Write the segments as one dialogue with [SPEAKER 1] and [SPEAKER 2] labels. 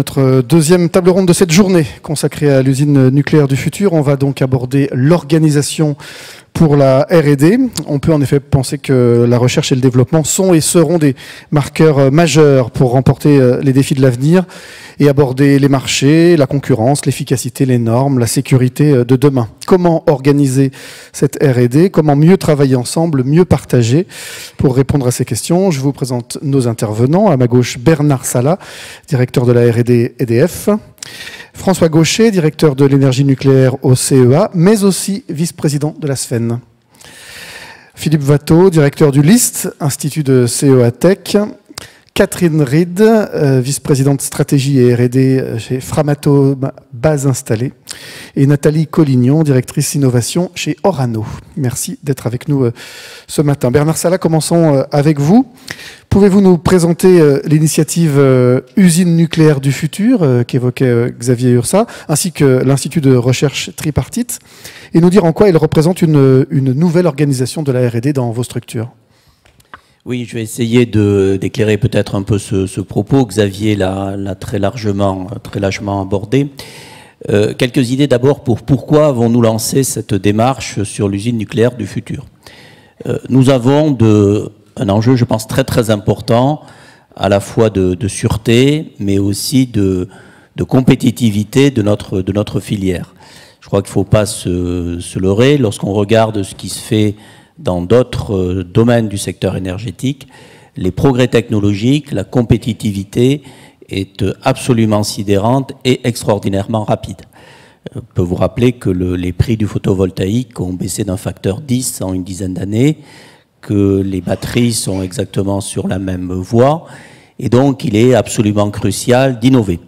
[SPEAKER 1] notre deuxième table ronde de cette journée consacrée à l'usine nucléaire du futur. On va donc aborder l'organisation pour la R&D. On peut en effet penser que la recherche et le développement sont et seront des marqueurs majeurs pour remporter les défis de l'avenir et aborder les marchés, la concurrence, l'efficacité, les normes, la sécurité de demain. Comment organiser cette R&D? Comment mieux travailler ensemble, mieux partager? Pour répondre à ces questions, je vous présente nos intervenants. À ma gauche, Bernard Salat, directeur de la R&D EDF. François Gaucher, directeur de l'énergie nucléaire au CEA, mais aussi vice-président de la SFEN. Philippe Watteau, directeur du LIST, Institut de CEA Tech. Catherine Reed, vice-présidente stratégie et R&D chez Framatome Base Installée. Et Nathalie Collignon, directrice innovation chez Orano. Merci d'être avec nous ce matin. Bernard Salat, commençons avec vous. Pouvez-vous nous présenter l'initiative Usine nucléaire du futur qu'évoquait Xavier Ursa, ainsi que l'Institut de recherche tripartite, et nous dire en quoi il représente une nouvelle organisation de la R&D dans vos structures?
[SPEAKER 2] Oui, je vais essayer d'éclairer peut-être un peu ce propos. Xavier l'a très largement abordé. Quelques idées d'abord pour pourquoi avons-nous lancé cette démarche sur l'usine nucléaire du futur. Nous avons un enjeu, je pense, très très important, à la fois de sûreté, mais aussi de compétitivité de notre filière. Je crois qu'il ne faut pas se leurrer lorsqu'on regarde ce qui se fait dans d'autres domaines du secteur énergétique. Les progrès technologiques, la compétitivité est absolument sidérante et extraordinairement rapide. Je peux vous rappeler que les prix du photovoltaïque ont baissé d'un facteur 10 en une dizaine d'années, que les batteries sont exactement sur la même voie, et donc il est absolument crucial d'innover.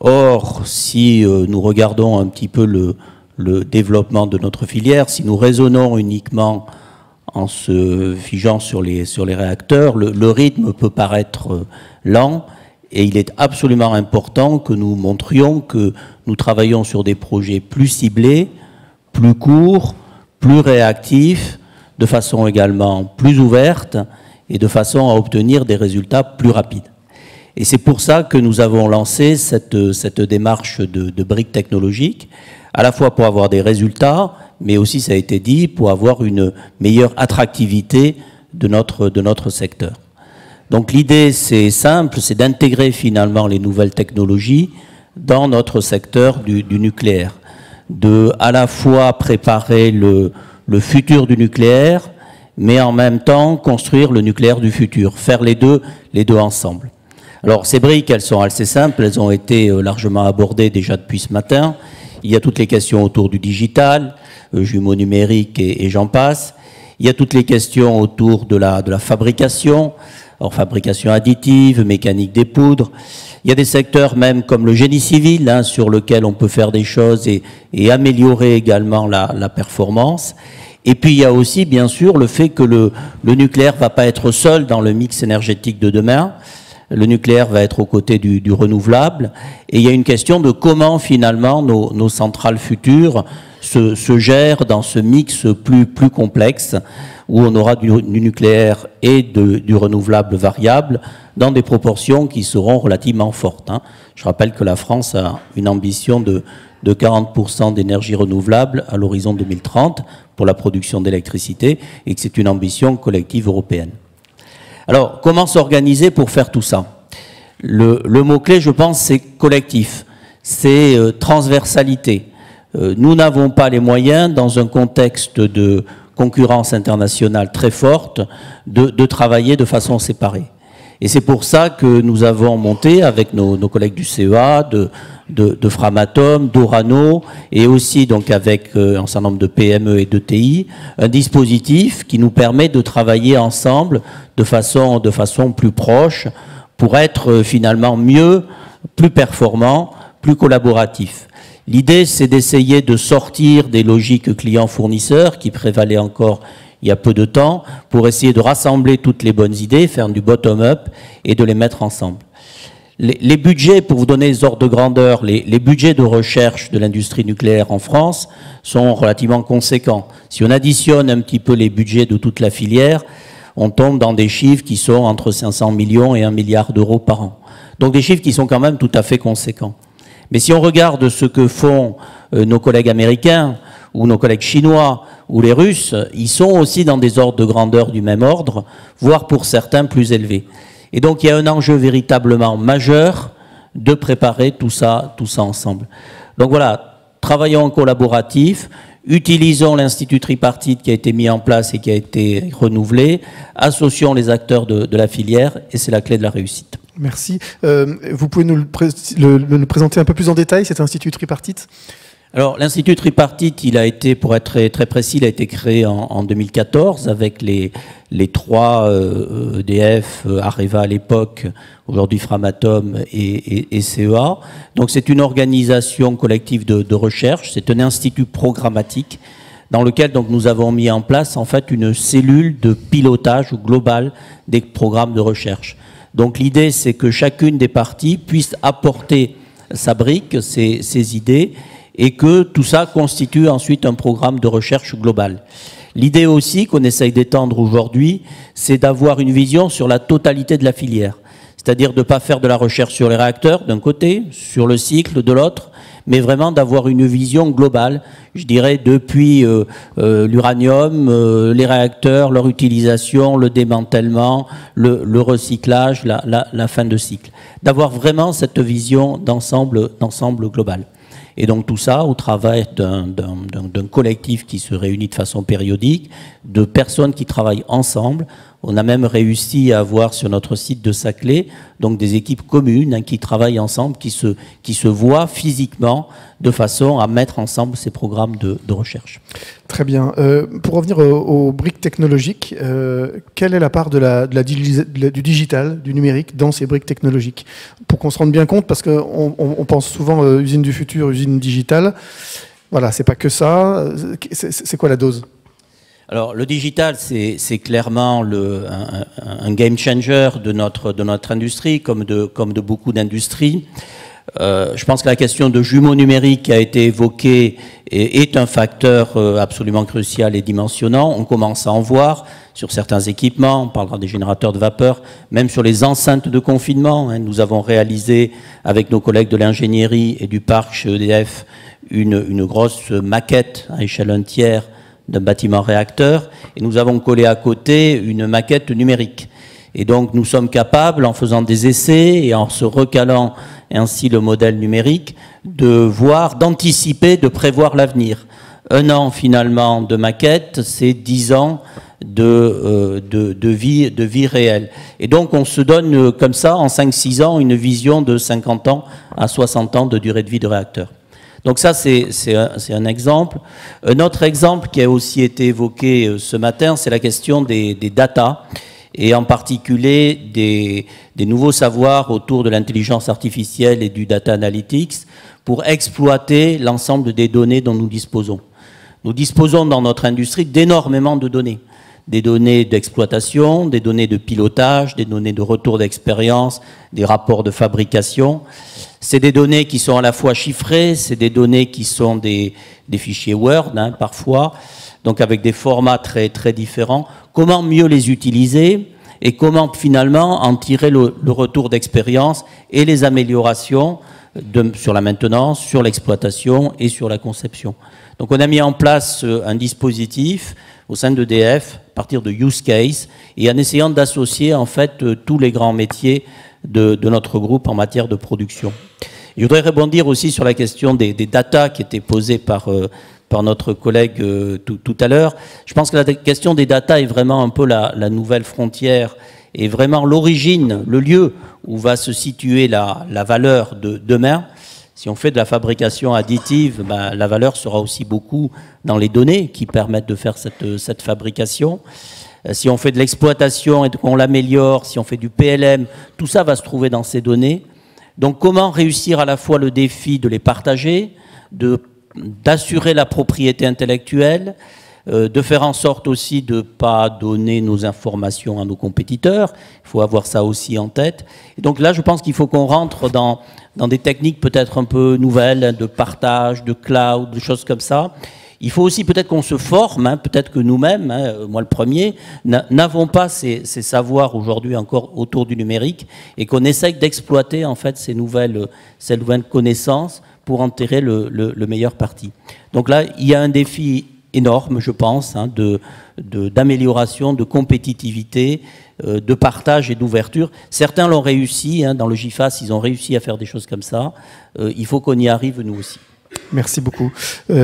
[SPEAKER 2] Or, si nous regardons un petit peu le développement de notre filière, si nous raisonnons uniquement en se figeant sur les réacteurs, le rythme peut paraître lent, et il est absolument important que nous montrions que nous travaillons sur des projets plus ciblés, plus courts, plus réactifs, de façon également plus ouverte et de façon à obtenir des résultats plus rapides. Et c'est pour ça que nous avons lancé cette démarche de briques technologiques, à la fois pour avoir des résultats, mais aussi, ça a été dit, pour avoir une meilleure attractivité de notre secteur. Donc l'idée, c'est simple, c'est d'intégrer finalement les nouvelles technologies dans notre secteur du nucléaire, de à la fois préparer le futur du nucléaire, mais en même temps construire le nucléaire du futur, faire les deux ensemble. Alors ces briques, elles sont assez simples, elles ont été largement abordées déjà depuis ce matin. Il y a toutes les questions autour du digital, jumeaux numériques et j'en passe. Il y a toutes les questions autour de la fabrication, alors fabrication additive, mécanique des poudres. Il y a des secteurs même comme le génie civil, hein, sur lequel on peut faire des choses et améliorer également la performance. Et puis il y a aussi bien sûr le fait que le nucléaire ne va pas être seul dans le mix énergétique de demain. Le nucléaire va être aux côtés du renouvelable. Et il y a une question de comment finalement nos centrales futures se gèrent dans ce mix plus complexe, où on aura du nucléaire et du renouvelable variable dans des proportions qui seront relativement fortes, hein. Je rappelle que la France a une ambition de 40% d'énergie renouvelable à l'horizon 2030 pour la production d'électricité et que c'est une ambition collective européenne. Alors, comment s'organiser pour faire tout ça? Le mot-clé, je pense, c'est collectif, c'est transversalité. Nous n'avons pas les moyens, dans un contexte de concurrence internationale très forte, de travailler de façon séparée. Et c'est pour ça que nous avons monté, avec nos collègues du CEA, de Framatome, d'Orano, et aussi donc avec un certain nombre de PME et d'ETI, un dispositif qui nous permet de travailler ensemble de façon plus proche pour être finalement mieux, plus performant, plus collaboratif. L'idée, c'est d'essayer de sortir des logiques clients-fournisseurs qui prévalaient encore il y a peu de temps, pour essayer de rassembler toutes les bonnes idées, faire du bottom-up et de les mettre ensemble. Les budgets, pour vous donner les ordres de grandeur, les budgets de recherche de l'industrie nucléaire en France sont relativement conséquents. Si on additionne un petit peu les budgets de toute la filière, on tombe dans des chiffres qui sont entre 500 millions et 1 milliard d'euros par an. Donc des chiffres qui sont quand même tout à fait conséquents. Mais si on regarde ce que font nos collègues américains, ou nos collègues chinois, ou les Russes, ils sont aussi dans des ordres de grandeur du même ordre, voire pour certains plus élevés. Et donc il y a un enjeu véritablement majeur de préparer tout ça ensemble. Donc voilà, travaillons en collaboratif, utilisons l'Institut tripartite qui a été mis en place et qui a été renouvelé, associons les acteurs de la filière, et c'est la clé de la réussite.
[SPEAKER 1] Merci. Vous pouvez nous le présenter un peu plus en détail, cet Institut tripartite ?
[SPEAKER 2] Alors, l'Institut tripartite, il a été, pour être très, très précis, il a été créé en 2014 avec les trois EDF, Areva à l'époque, aujourd'hui Framatome et CEA. Donc, c'est une organisation collective de recherche, c'est un institut programmatique dans lequel donc, nous avons mis en place en fait une cellule de pilotage global des programmes de recherche. Donc, l'idée, c'est que chacune des parties puisse apporter sa brique, ses idées, et que tout ça constitue ensuite un programme de recherche global. L'idée aussi qu'on essaye d'étendre aujourd'hui, c'est d'avoir une vision sur la totalité de la filière. C'est-à-dire de ne pas faire de la recherche sur les réacteurs d'un côté, sur le cycle de l'autre, mais vraiment d'avoir une vision globale, je dirais depuis l'uranium, les réacteurs, leur utilisation, le démantèlement, le recyclage, la fin de cycle. D'avoir vraiment cette vision d'ensemble global. Et donc tout ça au travail d'un collectif qui se réunit de façon périodique, de personnes qui travaillent ensemble. On a même réussi à avoir sur notre site de Saclay donc des équipes communes qui travaillent ensemble, qui se voient physiquement de façon à mettre ensemble ces programmes de recherche.
[SPEAKER 1] Très bien. Pour revenir aux briques technologiques, quelle est la part du digital, du numérique dans ces briques technologiques? Pour qu'on se rende bien compte, parce qu'on pense souvent usine du futur, usine digitale. Voilà, c'est pas que ça. C'est quoi la dose?
[SPEAKER 2] Alors, le digital, c'est clairement un game changer de notre industrie, comme de beaucoup d'industries. Je pense que la question de jumeaux numériques qui a été évoquée est un facteur absolument crucial et dimensionnant. On commence à en voir sur certains équipements, on parlera des générateurs de vapeur, même sur les enceintes de confinement. Nous avons réalisé avec nos collègues de l'ingénierie et du parc chez EDF une grosse maquette à échelle 1/3 d'un bâtiment réacteur, et nous avons collé à côté une maquette numérique. Et donc nous sommes capables, en faisant des essais et en se recalant ainsi le modèle numérique, d'anticiper, de prévoir l'avenir. 1 an finalement de maquette, c'est 10 ans de vie réelle. Et donc on se donne comme ça, en 5-6 ans, une vision de 50 ans à 60 ans de durée de vie de réacteur. Donc ça, c'est un exemple. Un autre exemple qui a aussi été évoqué ce matin, c'est la question des data, et en particulier des nouveaux savoirs autour de l'intelligence artificielle et du data analytics pour exploiter l'ensemble des données dont nous disposons. Nous disposons dans notre industrie d'énormément de données. Des données d'exploitation, des données de pilotage, des données de retour d'expérience, des rapports de fabrication. C'est des données qui sont à la fois chiffrées, c'est des données qui sont des fichiers Word, parfois, donc avec des formats très, très différents. Comment mieux les utiliser et comment finalement en tirer le retour d'expérience et les améliorations sur la maintenance, sur l'exploitation et sur la conception. Donc on a mis en place un dispositif au sein d'EDF, à partir de use case, et en essayant d'associer en fait tous les grands métiers de notre groupe en matière de production. Je voudrais rebondir aussi sur la question des data qui était posée par notre collègue tout à l'heure. Je pense que la question des data est vraiment un peu la nouvelle frontière et vraiment l'origine, le lieu où va se situer la valeur de demain. Si on fait de la fabrication additive, la valeur sera aussi beaucoup dans les données qui permettent de faire cette fabrication. Si on fait de l'exploitation et qu'on l'améliore, si on fait du PLM, tout ça va se trouver dans ces données. Donc comment réussir à la fois le défi de les partager, d'assurer la propriété intellectuelle, de faire en sorte aussi de ne pas donner nos informations à nos compétiteurs. Il faut avoir ça aussi en tête. Et donc là, je pense qu'il faut qu'on rentre dans des techniques peut-être un peu nouvelles, de partage, de cloud, de choses comme ça. Il faut aussi peut-être qu'on se forme, hein, peut-être que nous-mêmes, hein, moi le premier, n'avons pas ces savoirs aujourd'hui encore autour du numérique et qu'on essaye d'exploiter en fait ces nouvelles connaissances pour en tirer le meilleur parti. Donc là, il y a un défi énorme, je pense, hein, d'amélioration, de compétitivité, de partage et d'ouverture. Certains l'ont réussi, hein, dans le GIFAS, ils ont réussi à faire des choses comme ça. Il faut qu'on y arrive, nous aussi.
[SPEAKER 1] Merci beaucoup.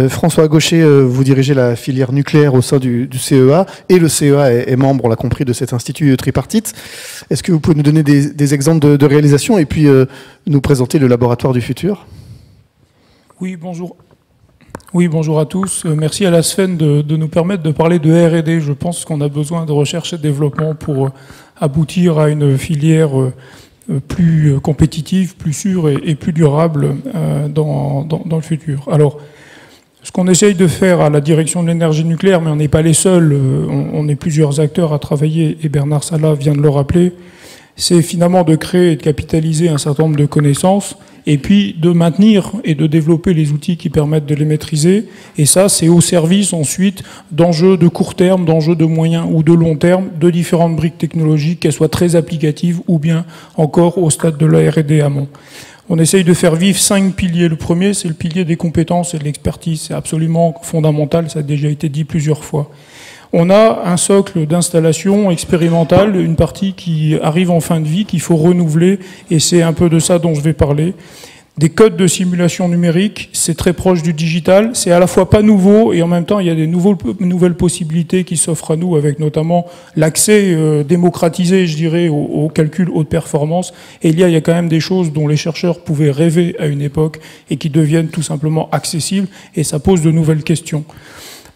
[SPEAKER 1] François Gaucher, vous dirigez la filière nucléaire au sein du CEA, et le CEA est membre, on l'a compris, de cet institut tripartite. Est-ce que vous pouvez nous donner des exemples de réalisation et puis nous présenter le laboratoire du futur?
[SPEAKER 3] Oui, bonjour. Oui, bonjour à tous. Merci à la SFEN de nous permettre de parler de R&D. Je pense qu'on a besoin de recherche et de développement pour aboutir à une filière plus compétitive, plus sûre et plus durable dans le futur. Alors, ce qu'on essaye de faire à la direction de l'énergie nucléaire, mais on n'est pas les seuls, on est plusieurs acteurs à travailler, et Bernard Salat vient de le rappeler, c'est finalement de créer et de capitaliser un certain nombre de connaissances, et puis de maintenir et de développer les outils qui permettent de les maîtriser. Et ça, c'est au service ensuite d'enjeux de court terme, d'enjeux de moyen ou de long terme, de différentes briques technologiques, qu'elles soient très applicatives ou bien encore au stade de la R&D amont. On essaye de faire vivre 5 piliers. Le premier, c'est le pilier des compétences et de l'expertise. C'est absolument fondamental, ça a déjà été dit plusieurs fois. On a un socle d'installation expérimentale, une partie qui arrive en fin de vie, qu'il faut renouveler, et c'est un peu de ça dont je vais parler. Des codes de simulation numérique, c'est très proche du digital, c'est à la fois pas nouveau, et en même temps, il y a des nouvelles possibilités qui s'offrent à nous, avec notamment l'accès démocratisé, je dirais, au calcul haute performance. Et il y a quand même des choses dont les chercheurs pouvaient rêver à une époque, et qui deviennent tout simplement accessibles, et ça pose de nouvelles questions.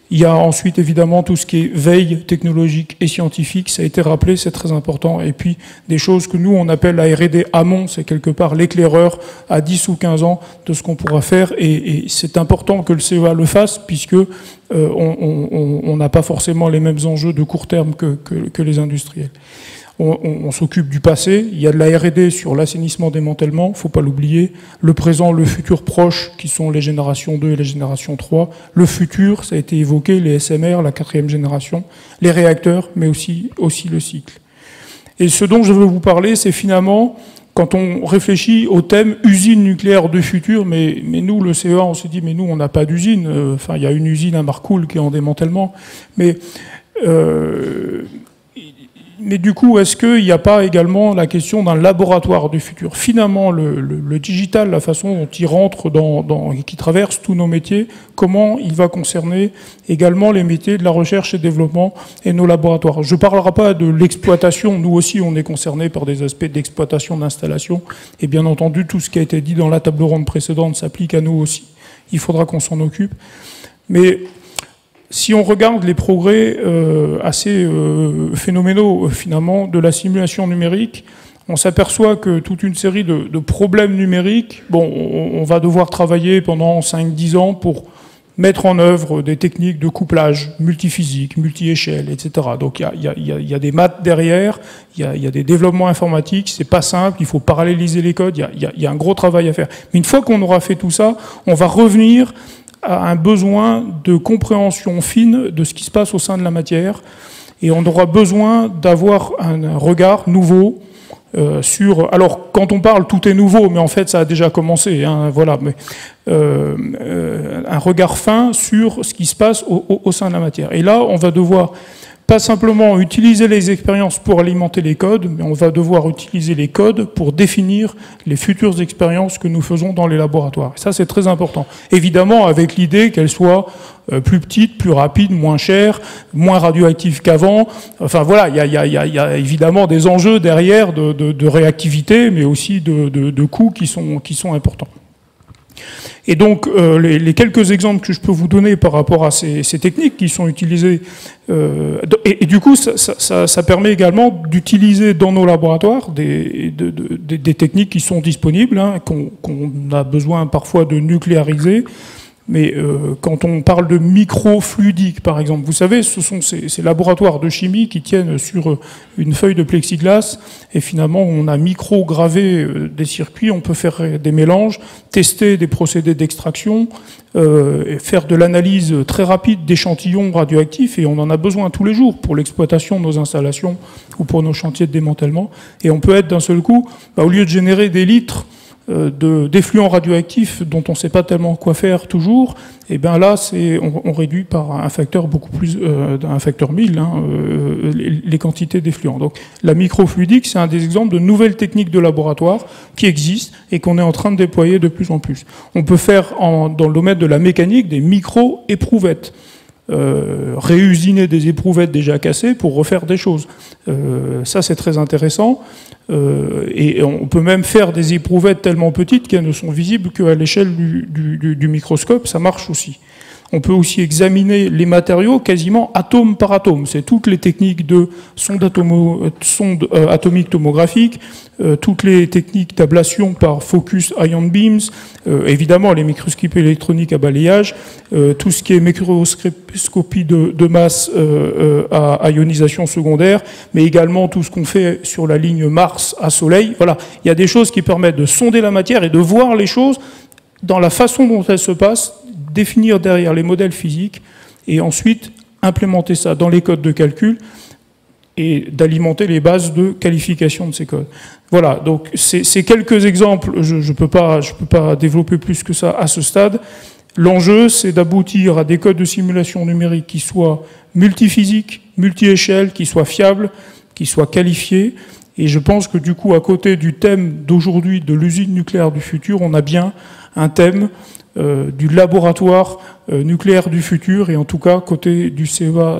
[SPEAKER 3] Il y a ensuite évidemment tout ce qui est veille technologique et scientifique, ça a été rappelé, c'est très important. Et puis des choses que nous on appelle la R&D amont, c'est quelque part l'éclaireur à 10 ou 15 ans de ce qu'on pourra faire. Et c'est important que le CEA le fasse, puisque on n'a pas forcément les mêmes enjeux de court terme que les industriels. On s'occupe du passé, il y a de la R&D sur l'assainissement démantèlement, faut pas l'oublier, le présent, le futur proche, qui sont les générations 2 et les générations 3, le futur, ça a été évoqué, les SMR, la 4e génération, les réacteurs, mais aussi le cycle. Et ce dont je veux vous parler, c'est finalement, quand on réfléchit au thème usine nucléaire du futur, mais nous, le CEA, on s'est dit, mais nous, on n'a pas d'usine, enfin, il y a une usine à Marcoule qui est en démantèlement, mais du coup, est-ce qu'il n'y a pas également la question d'un laboratoire du futur? Finalement, le digital, la façon dont il rentre et qui traverse tous nos métiers, comment il va concerner également les métiers de la recherche et développement et nos laboratoires? Je ne parlerai pas de l'exploitation, nous aussi on est concernés par des aspects d'exploitation, d'installation, et bien entendu tout ce qui a été dit dans la table ronde précédente s'applique à nous aussi. Il faudra qu'on s'en occupe. Mais si on regarde les progrès assez phénoménaux finalement de la simulation numérique, on s'aperçoit que toute une série de problèmes numériques, bon, on va devoir travailler pendant 5-10 ans pour mettre en œuvre des techniques de couplage multiphysique, multi-échelle, etc. Donc il y a des maths derrière, il y a des développements informatiques, c'est pas simple, il faut paralléliser les codes, il y a un gros travail à faire. Mais une fois qu'on aura fait tout ça, on va revenir à un besoin de compréhension fine de ce qui se passe au sein de la matière, et on aura besoin d'avoir un regard nouveau sur... Alors, quand on parle, tout est nouveau, mais en fait, ça a déjà commencé, hein, voilà, mais un regard fin sur ce qui se passe au sein de la matière. Et là, on va devoir pas simplement utiliser les expériences pour alimenter les codes, mais on va devoir utiliser les codes pour définir les futures expériences que nous faisons dans les laboratoires. Et ça, c'est très important. Évidemment, avec l'idée qu'elles soient plus petites, plus rapides, moins chères, moins radioactives qu'avant. Enfin voilà, il y a évidemment des enjeux derrière de réactivité, mais aussi de coûts qui sont importants. Et donc, les quelques exemples que je peux vous donner par rapport à ces techniques qui sont utilisées, et du coup, ça permet également d'utiliser dans nos laboratoires des techniques qui sont disponibles, hein, qu'on a besoin parfois de nucléariser. Mais quand on parle de microfluidique, par exemple, vous savez, ce sont ces laboratoires de chimie qui tiennent sur une feuille de plexiglas, et finalement, on a micro-gravé des circuits, on peut faire des mélanges, tester des procédés d'extraction, faire de l'analyse très rapide d'échantillons radioactifs, et on en a besoin tous les jours pour l'exploitation de nos installations ou pour nos chantiers de démantèlement. Et on peut être d'un seul coup, au lieu de générer des litres d'effluents radioactifs dont on ne sait pas tellement quoi faire toujours, et bien là, on réduit par un facteur beaucoup plus, un facteur 1000, les quantités d'effluents. Donc la microfluidique, c'est un des exemples de nouvelles techniques de laboratoire qui existent et qu'on est en train de déployer de plus en plus. On peut faire, dans le domaine de la mécanique, des micro-éprouvettes. Réusiner des éprouvettes déjà cassées pour refaire des choses. Ça, c'est très intéressant. Et on peut même faire des éprouvettes tellement petites qu'elles ne sont visibles qu'à l'échelle du microscope. Ça marche aussi. On peut aussi examiner les matériaux quasiment atome par atome. C'est toutes les techniques de sonde atomique tomographique, toutes les techniques d'ablation par focus ion beams, évidemment les microscopies électroniques à balayage, tout ce qui est microscopie de masse à ionisation secondaire, mais également tout ce qu'on fait sur la ligne Mars à Soleil. Voilà, il y a des choses qui permettent de sonder la matière et de voir les choses dans la façon dont elles se passent, définir derrière les modèles physiques et ensuite implémenter ça dans les codes de calcul et d'alimenter les bases de qualification de ces codes. Voilà, donc c'est quelques exemples, je peux pas développer plus que ça à ce stade. L'enjeu, c'est d'aboutir à des codes de simulation numérique qui soient multiphysiques, multi-échelles, qui soient fiables, qui soient qualifiés. Et je pense que du coup, à côté du thème d'aujourd'hui de l'usine nucléaire du futur, on a bien un thème du laboratoire nucléaire du futur, et en tout cas, côté du CEA,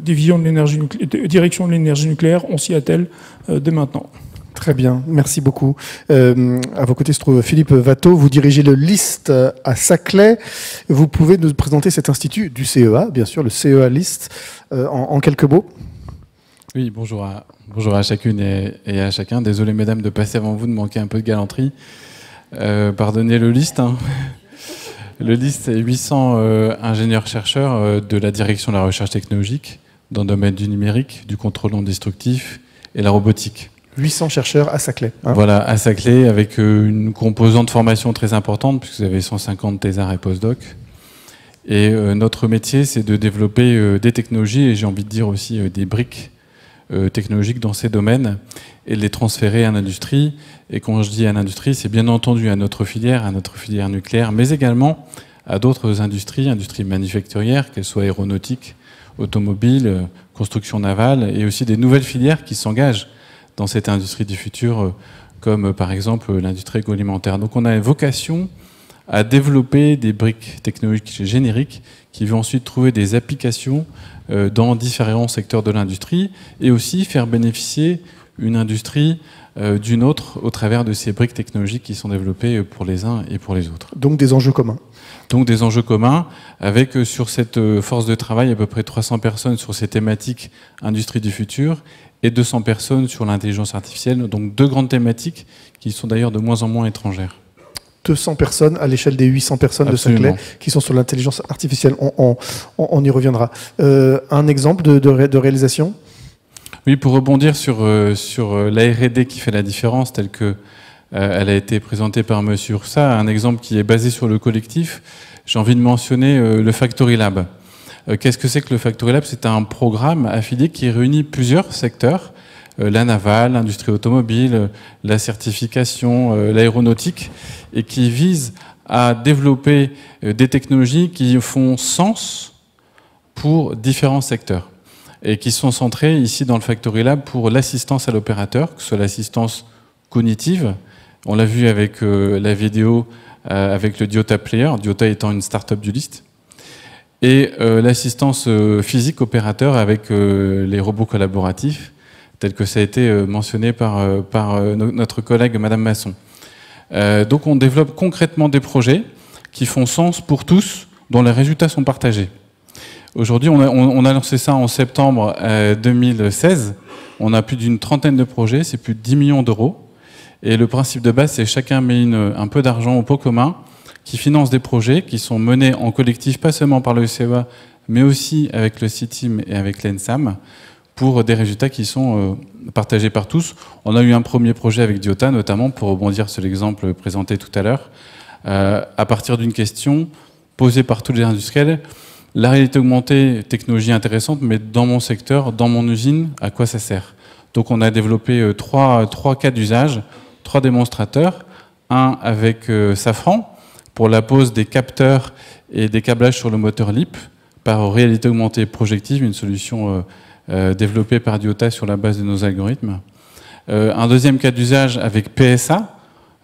[SPEAKER 3] direction de l'énergie nucléaire, on s'y attelle dès maintenant.
[SPEAKER 1] Très bien, merci beaucoup. À vos côtés se trouve Philippe Watteau, vous dirigez le LIST à Saclay. Vous pouvez nous présenter cet institut du CEA, bien sûr, le CEA LIST, en quelques mots.
[SPEAKER 4] Oui, bonjour à chacune et à chacun. Désolé, mesdames, de passer avant vous, de manquer un peu de galanterie. Pardonnez le LIST. Le LIST, c'est 800 ingénieurs-chercheurs de la direction de la recherche technologique dans le domaine du numérique, du contrôle non destructif et la robotique.
[SPEAKER 1] 800 chercheurs à Saclay.
[SPEAKER 4] Voilà, à Saclay, avec une composante de formation très importante, puisque vous avez 150 thésards et postdocs. Et notre métier, c'est de développer des technologies, et j'ai envie de dire aussi des briques technologiques dans ces domaines, et de les transférer à l'industrie. Et quand je dis à l'industrie, c'est bien entendu à notre filière nucléaire, mais également à d'autres industries manufacturières, qu'elles soient aéronautiques, automobiles, construction navale, et aussi des nouvelles filières qui s'engagent dans cette industrie du futur, comme par exemple l'industrie agroalimentaire. Donc on a une vocation à développer des briques technologiques génériques qui vont ensuite trouver des applications dans différents secteurs de l'industrie, et aussi faire bénéficier une industrie d'une autre au travers de ces briques technologiques qui sont développées pour les uns et pour les autres.
[SPEAKER 1] Donc des enjeux communs.
[SPEAKER 4] Donc des enjeux communs, avec sur cette force de travail à peu près 300 personnes sur ces thématiques industrie du futur et 200 personnes sur l'intelligence artificielle, donc deux grandes thématiques qui sont d'ailleurs de moins en moins étrangères.
[SPEAKER 1] 200 personnes à l'échelle des 800 personnes
[SPEAKER 4] Absolument.
[SPEAKER 1] de Saclay qui sont sur l'intelligence artificielle. On y reviendra. Un exemple de réalisation ?
[SPEAKER 4] Oui, pour rebondir sur la R&D qui fait la différence, telle que elle a été présentée par Monsieur Ursa, un exemple qui est basé sur le collectif, j'ai envie de mentionner le Factory Lab. Qu'est-ce que c'est que le Factory Lab ? C'est un programme affilié qui réunit plusieurs secteurs, la navale, l'industrie automobile, la certification, l'aéronautique, et qui vise à développer des technologies qui font sens pour différents secteurs, et qui sont centrés ici dans le Factory Lab pour l'assistance à l'opérateur, que ce soit l'assistance cognitive, on l'a vu avec la vidéo avec le Diota Player, Diota étant une start-up du LIST, et l'assistance physique opérateur avec les robots collaboratifs, tel que ça a été mentionné par notre collègue Madame Masson. Donc on développe concrètement des projets qui font sens pour tous, dont les résultats sont partagés. Aujourd'hui, on a lancé ça en septembre 2016. On a plus d'une trentaine de projets, c'est plus de 10 millions d'euros. Et le principe de base, c'est chacun met un peu d'argent au pot commun qui financent des projets qui sont menés en collectif, pas seulement par le CEA, mais aussi avec le CITIM et avec l'ENSAM, pour des résultats qui sont partagés par tous. On a eu un premier projet avec Diota, notamment, pour rebondir sur l'exemple présenté tout à l'heure, à partir d'une question posée par tous les industriels. La réalité augmentée, technologie intéressante, mais dans mon secteur, dans mon usine, à quoi ça sert? Donc on a développé trois cas d'usage, 3 démonstrateurs, un avec Safran, pour la pose des capteurs et des câblages sur le moteur LIP, par réalité augmentée projective, une solution développée par Diota sur la base de nos algorithmes. Un deuxième cas d'usage avec PSA,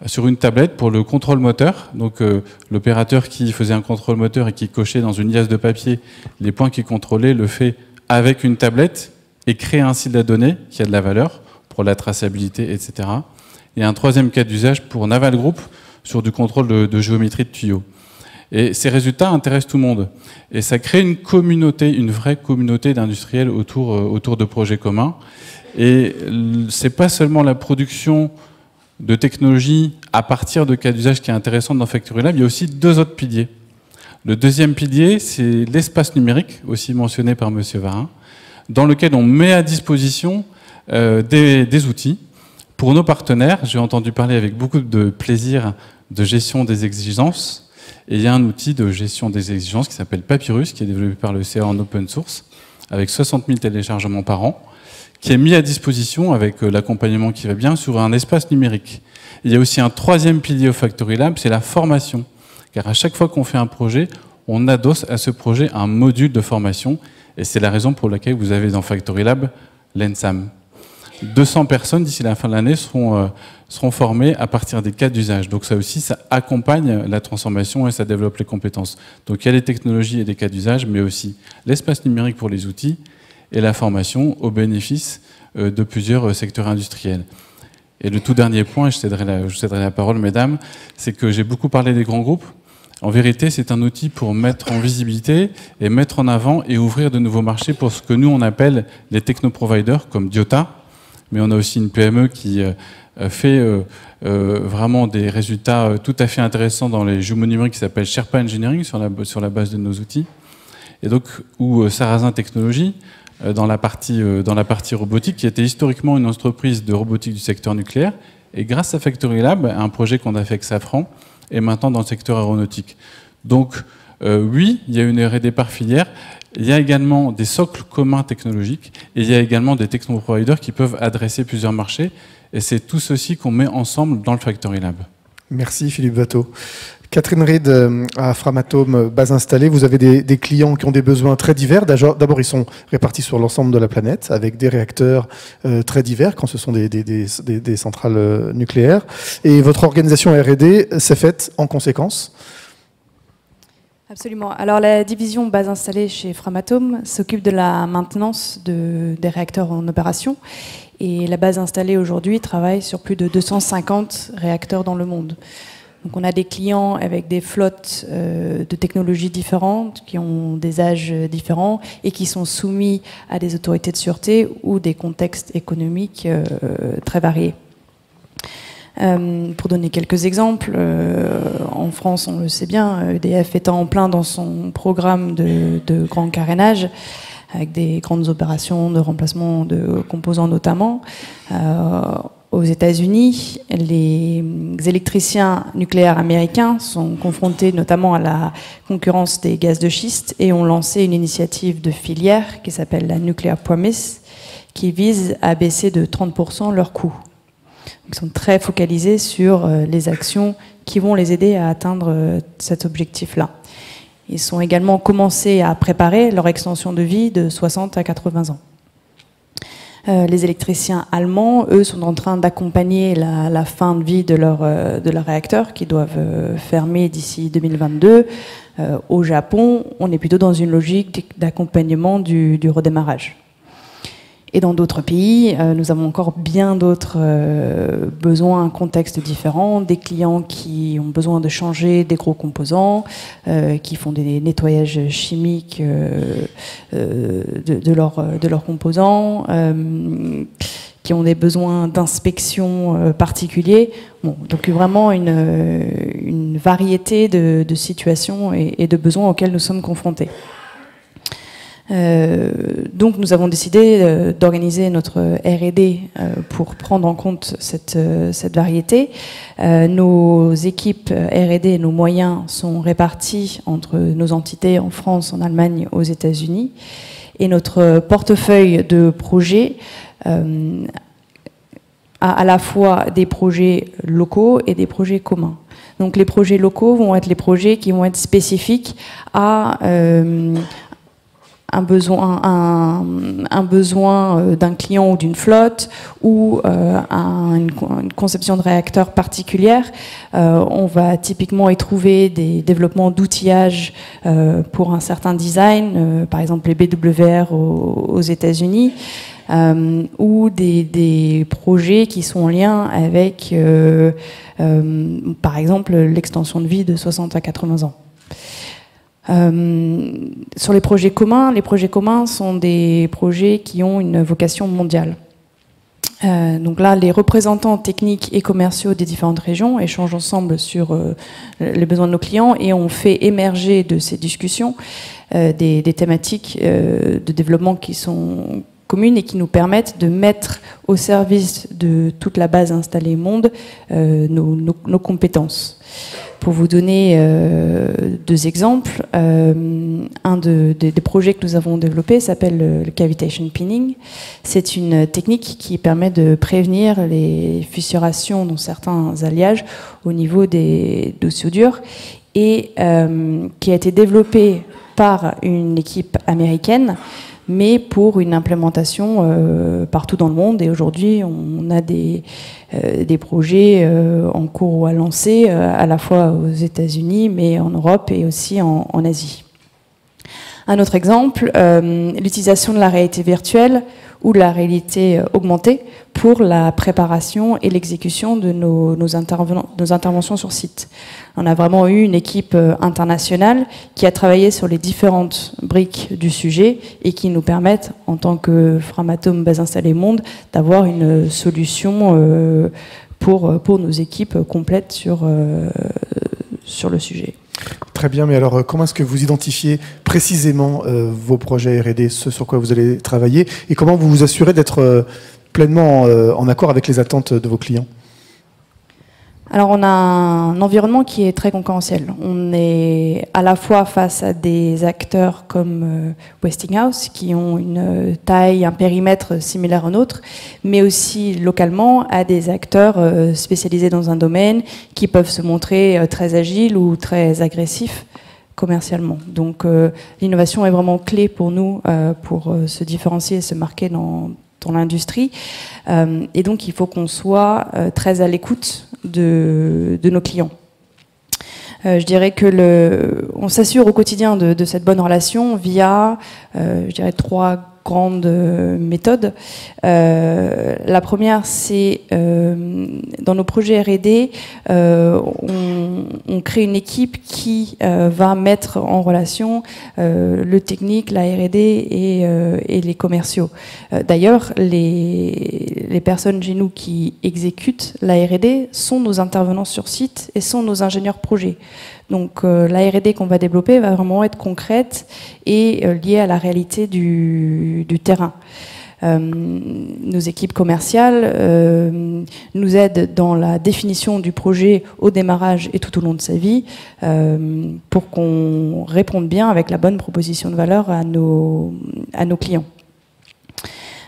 [SPEAKER 4] sur une tablette pour le contrôle moteur. Donc l'opérateur qui faisait un contrôle moteur et qui cochait dans une liasse de papier les points qu'il contrôlait le fait avec une tablette et crée ainsi de la donnée qui a de la valeur pour la traçabilité, etc. Et un troisième cas d'usage pour Naval Group sur du contrôle de géométrie de tuyaux. Et ces résultats intéressent tout le monde. Et ça crée une communauté, une vraie communauté d'industriels autour de projets communs. Et c'est pas seulement la production de technologies à partir de cas d'usage qui est intéressante dans Factory Lab, il y a aussi 2 autres piliers. Le deuxième pilier, c'est l'espace numérique, aussi mentionné par M. Varin, dans lequel on met à disposition des outils pour nos partenaires. J'ai entendu parler avec beaucoup de plaisir de gestion des exigences. Et il y a un outil de gestion des exigences qui s'appelle Papyrus, qui est développé par le CA en open source, avec 60 000 téléchargements par an, qui est mis à disposition avec l'accompagnement qui va bien sur un espace numérique. Il y a aussi un troisième pilier au Factory Lab, c'est la formation. Car à chaque fois qu'on fait un projet, on adosse à ce projet un module de formation. Et c'est la raison pour laquelle vous avez dans Factory Lab l'ENSAM. 200 personnes d'ici la fin de l'année seront formées à partir des cas d'usage. Donc ça aussi, ça accompagne la transformation et ça développe les compétences. Donc il y a les technologies et les cas d'usage, mais aussi l'espace numérique pour les outils et la formation au bénéfice de plusieurs secteurs industriels. Et le tout dernier point, je céderai la parole, mesdames, c'est que j'ai beaucoup parlé des grands groupes. En vérité, c'est un outil pour mettre en visibilité et mettre en avant et ouvrir de nouveaux marchés pour ce que nous, on appelle les techno-providers, comme Diota. Mais on a aussi une PME qui fait vraiment des résultats tout à fait intéressants dans les jumeaux numériques qui s'appelle Sherpa Engineering, sur la base de nos outils. Et donc, ou Sarrazin Technologies, dans la partie robotique, qui était historiquement une entreprise de robotique du secteur nucléaire. Et grâce à Factory Lab, un projet qu'on a fait avec Safran, est maintenant dans le secteur aéronautique. Donc, oui, il y a une R&D par filière. Il y a également des socles communs technologiques et il y a également des techno-providers qui peuvent adresser plusieurs marchés. Et c'est tout ceci qu'on met ensemble dans le Factory Lab.
[SPEAKER 1] Merci Philippe Watteau. Catherine Reed, à Framatome, base installée, vous avez des clients qui ont des besoins très divers. D'abord, ils sont répartis sur l'ensemble de la planète, avec des réacteurs très divers, quand ce sont des centrales nucléaires. Et votre organisation R&D s'est faite en conséquence?
[SPEAKER 5] Absolument. Alors la division base installée chez Framatome s'occupe de la maintenance des réacteurs en opération. Et la base installée aujourd'hui travaille sur plus de 250 réacteurs dans le monde. Donc on a des clients avec des flottes de technologies différentes, qui ont des âges différents et qui sont soumis à des autorités de sûreté ou des contextes économiques très variés. Pour donner quelques exemples, en France, on le sait bien, EDF étant en plein dans son programme de grand carénage, avec des grandes opérations de remplacement de composants notamment. Aux États-Unis, les électriciens nucléaires américains sont confrontés notamment à la concurrence des gaz de schiste et ont lancé une initiative de filière qui s'appelle la Nuclear Promise, qui vise à baisser de 30% leurs coûts. Ils sont très focalisés sur les actions qui vont les aider à atteindre cet objectif-là. Ils sont également commencés à préparer leur extension de vie de 60 à 80 ans. Les électriciens allemands, eux, sont en train d'accompagner la fin de vie de leurs réacteurs qui doivent fermer d'ici 2022. Au Japon, on est plutôt dans une logique d'accompagnement du redémarrage. Et dans d'autres pays, nous avons encore bien d'autres besoins, contextes différents, des clients qui ont besoin de changer des gros composants, qui font des nettoyages chimiques de leurs composants, qui qui ont des besoins d'inspection particuliers. Bon, donc vraiment une variété de situations et de besoins auxquels nous sommes confrontés. Donc nous avons décidé d'organiser notre R&D pour prendre en compte cette variété. Nos équipes R&D et nos moyens sont répartis entre nos entités en France, en Allemagne, aux États-Unis. Et notre portefeuille de projets a à la fois des projets locaux et des projets communs. Donc les projets locaux vont être les projets qui vont être spécifiques à un besoin d'un client ou d'une flotte ou une conception de réacteur particulière. On va typiquement y trouver des développements d'outillage pour un certain design, par exemple les BWR aux États-Unis, ou des projets qui sont en lien avec, par exemple, l'extension de vie de 60 à 80 ans. Sur les projets communs sont des projets qui ont une vocation mondiale. Donc là, les représentants techniques et commerciaux des différentes régions échangent ensemble sur les besoins de nos clients et on fait émerger de ces discussions des thématiques de développement qui sont communes et qui nous permettent de mettre au service de toute la base installée monde nos compétences. Pour vous donner deux exemples, un des projets que nous avons développé s'appelle le cavitation pinning. C'est une technique qui permet de prévenir les fissurations dans certains alliages au niveau des dossiers durs et qui a été développée par une équipe américaine, mais pour une implémentation partout dans le monde. Et aujourd'hui, on a des projets en cours ou à lancer, à la fois aux États-Unis, mais en Europe et aussi en Asie. Un autre exemple, l'utilisation de la réalité virtuelle ou de la réalité augmentée pour la préparation et l'exécution de nos interventions sur site. On a vraiment eu une équipe internationale qui a travaillé sur les différentes briques du sujet et qui nous permettent, en tant que Framatome Base Installée Monde, d'avoir une solution pour nos équipes complètes sur le sujet.
[SPEAKER 1] Très bien, mais alors comment est-ce que vous identifiez précisément vos projets R&D, ce sur quoi vous allez travailler, et comment vous vous assurez d'être pleinement en accord avec les attentes de vos clients?
[SPEAKER 5] Alors on a un environnement qui est très concurrentiel. On est à la fois face à des acteurs comme Westinghouse qui ont une taille, un périmètre similaire au nôtre, mais aussi localement à des acteurs spécialisés dans un domaine qui peuvent se montrer très agiles ou très agressifs commercialement. Donc l'innovation est vraiment clé pour nous pour se différencier et se marquer dans l'industrie. Et donc il faut qu'on soit très à l'écoute de nos clients. Je dirais que on s'assure au quotidien de cette bonne relation via, je dirais, 3 grandes méthodes. La première, c'est dans nos projets R&D, on crée une équipe qui va mettre en relation le technique, la R&D et les commerciaux. D'ailleurs, les personnes chez nous qui exécutent la R&D sont nos intervenants sur site et sont nos ingénieurs projets. Donc la R&D qu'on va développer va vraiment être concrète et liée à la réalité du terrain. Nos équipes commerciales nous aident dans la définition du projet au démarrage et tout au long de sa vie pour qu'on réponde bien avec la bonne proposition de valeur à nos clients.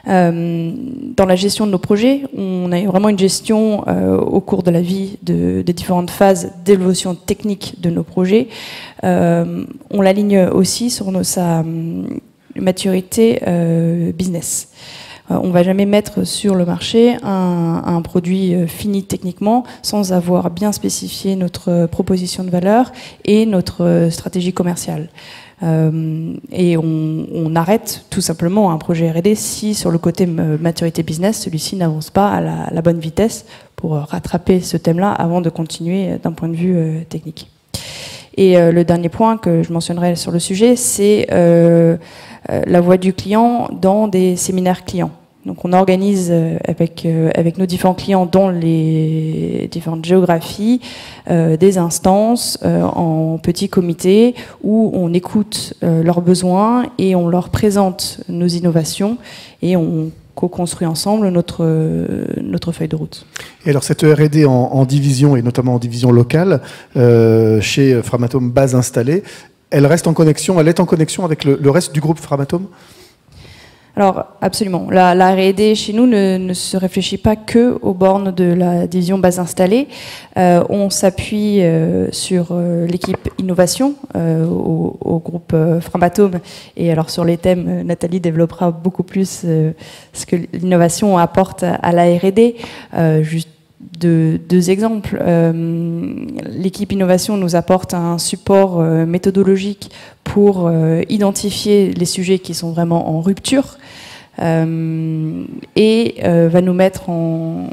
[SPEAKER 5] Dans la gestion de nos projets, on a eu vraiment une gestion au cours de la vie des différentes phases d'évolution technique de nos projets. On l'aligne aussi sur sa maturité business. On ne va jamais mettre sur le marché un produit fini techniquement sans avoir bien spécifié notre proposition de valeur et notre stratégie commerciale. Et on arrête tout simplement un projet R&D si sur le côté maturité business, celui-ci n'avance pas à la bonne vitesse pour rattraper ce thème-là avant de continuer d'un point de vue technique. Et le dernier point que je mentionnerai sur le sujet, c'est la voix du client dans des séminaires clients. Donc on organise avec nos différents clients dans les différentes géographies des instances en petits comités où on écoute leurs besoins et on leur présente nos innovations et on co-construit ensemble notre feuille de route.
[SPEAKER 1] Et alors cette R&D en division, et notamment en division locale, chez Framatome base installée, elle est en connexion avec le reste du groupe Framatome ?
[SPEAKER 5] Alors, absolument. La R&D chez nous ne se réfléchit pas que aux bornes de la division base installée. On s'appuie sur l'équipe innovation au groupe Framatome. Et alors, sur les thèmes, Nathalie développera beaucoup plus ce que l'innovation apporte à la R&D. Juste deux exemples. L'équipe innovation nous apporte un support méthodologique pour identifier les sujets qui sont vraiment en rupture et va nous mettre en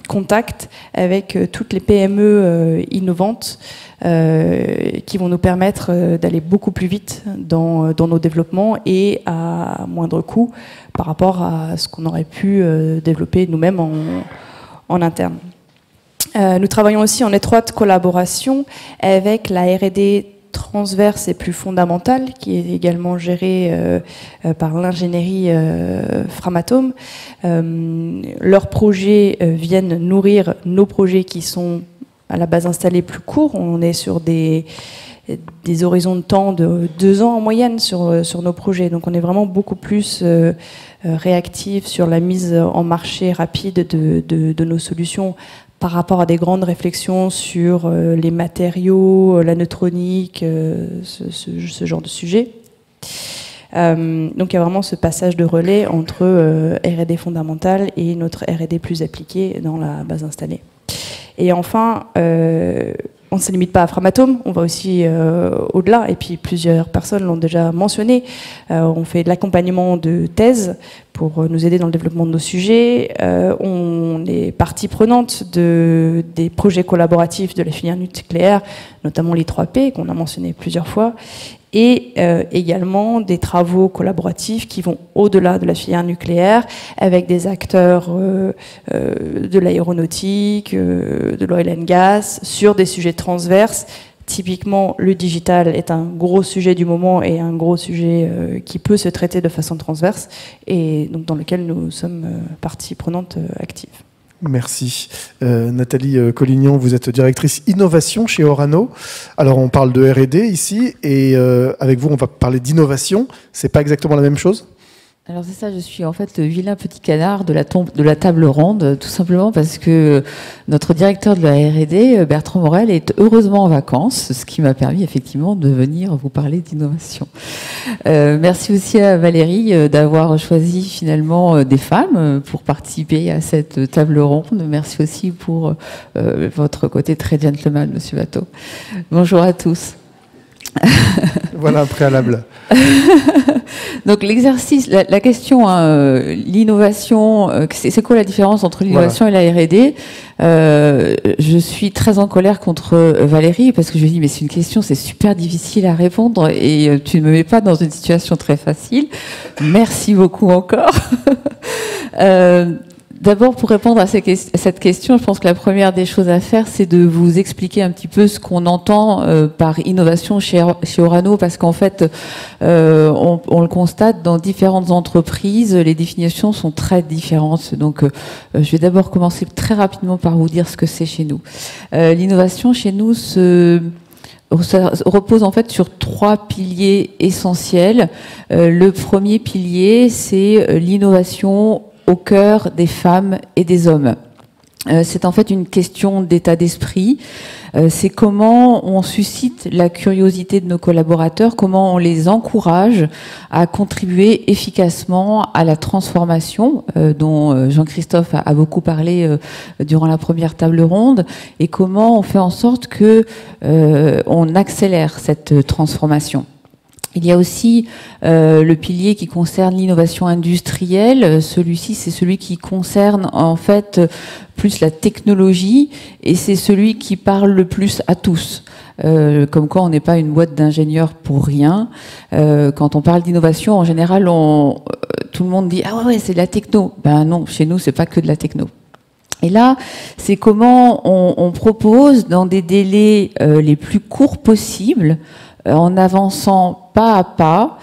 [SPEAKER 5] contact avec toutes les PME innovantes qui vont nous permettre d'aller beaucoup plus vite dans nos développements et à moindre coût par rapport à ce qu'on aurait pu développer nous-mêmes en interne. Nous travaillons aussi en étroite collaboration avec la R&D transverse et plus fondamentale, qui est également gérée par l'ingénierie Framatome. Leurs projets viennent nourrir nos projets qui sont à la base installés plus courts. On est sur des horizons de temps de 2 ans en moyenne sur nos projets. Donc on est vraiment beaucoup plus réactif sur la mise en marché rapide de nos solutions par rapport à des grandes réflexions sur les matériaux, la neutronique, ce genre de sujet. Donc il y a vraiment ce passage de relais entre R&D fondamentale et notre R&D plus appliquée dans la base installée. Et enfin, on ne se limite pas à Framatome, on va aussi au-delà, et puis plusieurs personnes l'ont déjà mentionné. On fait de l'accompagnement de thèses pour nous aider dans le développement de nos sujets. On est partie prenante des projets collaboratifs de la filière nucléaire, notamment les 3P, qu'on a mentionné plusieurs fois, et également des travaux collaboratifs qui vont au-delà de la filière nucléaire, avec des acteurs de l'aéronautique, de l'oil and gas, sur des sujets transverses. Typiquement, le digital est un gros sujet du moment et un gros sujet qui peut se traiter de façon transverse, et donc dans lequel nous sommes partie prenante active.
[SPEAKER 1] Merci. Nathalie Collignon, vous êtes directrice innovation chez Orano. Alors on parle de R&D ici, et avec vous on va parler d'innovation. C'est pas exactement la même chose ?
[SPEAKER 6] Alors c'est ça, je suis en fait le vilain petit canard de la table ronde, tout simplement parce que notre directeur de la R&D, Bertrand Morel, est heureusement en vacances, ce qui m'a permis effectivement de venir vous parler d'innovation. Merci aussi à Valérie d'avoir choisi finalement des femmes pour participer à cette table ronde. Merci aussi pour votre côté très gentleman, Monsieur Watteau. Bonjour à tous.
[SPEAKER 1] Voilà un préalable.
[SPEAKER 6] Donc l'exercice, la question, l'innovation, c'est quoi la différence entre l'innovation et la R&D ? Je suis très en colère contre Valérie parce que je lui dis mais c'est une question, c'est super difficile à répondre et tu ne me mets pas dans une situation très facile. Merci beaucoup encore. D'abord, pour répondre à cette question, je pense que la première des choses à faire, c'est de vous expliquer un petit peu ce qu'on entend par innovation chez Orano, parce qu'en fait, on le constate dans différentes entreprises, les définitions sont très différentes. Donc, je vais d'abord commencer très rapidement par vous dire ce que c'est chez nous. L'innovation chez nous ça repose en fait sur 3 piliers essentiels. Le premier pilier, c'est l'innovation au cœur des femmes et des hommes. C'est en fait une question d'état d'esprit. C'est comment on suscite la curiosité de nos collaborateurs, comment on les encourage à contribuer efficacement à la transformation dont Jean-Christophe a beaucoup parlé durant la première table ronde, et comment on fait en sorte que on accélère cette transformation. Il y a aussi le pilier qui concerne l'innovation industrielle. Celui-ci, c'est celui qui concerne en fait plus la technologie et c'est celui qui parle le plus à tous. Comme quoi on n'est pas une boîte d'ingénieurs pour rien. Quand on parle d'innovation, en général, tout le monde dit « Ah ouais, c'est de la techno ». Ben non, chez nous, c'est pas que de la techno. Et là, c'est comment on propose dans des délais les plus courts possibles, en avançant pas à pas,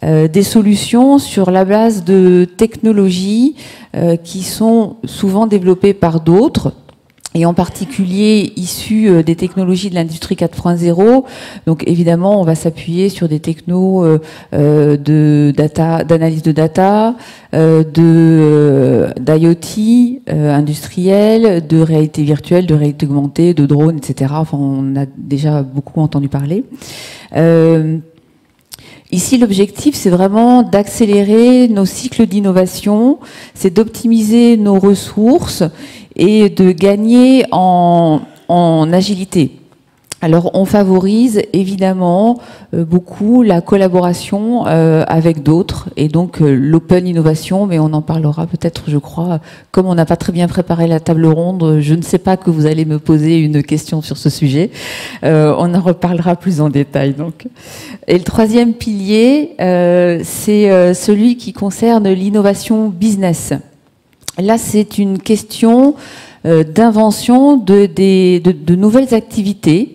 [SPEAKER 6] des solutions sur la base de technologies qui sont souvent développées par d'autres, et en particulier issues des technologies de l'industrie 4.0. Donc évidemment, on va s'appuyer sur des technos d'analyse de data, d'IoT industriel, de réalité virtuelle, de réalité augmentée, de drones, etc. Enfin, on a déjà beaucoup entendu parler. Ici, l'objectif, c'est vraiment d'accélérer nos cycles d'innovation, c'est d'optimiser nos ressources et de gagner en agilité. Alors, on favorise évidemment beaucoup la collaboration avec d'autres et donc l'open innovation, mais on en parlera peut-être, je crois, comme on n'a pas très bien préparé la table ronde, je ne sais pas que vous allez me poser une question sur ce sujet. On en reparlera plus en détail. Donc. Et le troisième pilier, c'est celui qui concerne l'innovation business. Là, c'est une question d'invention de nouvelles activités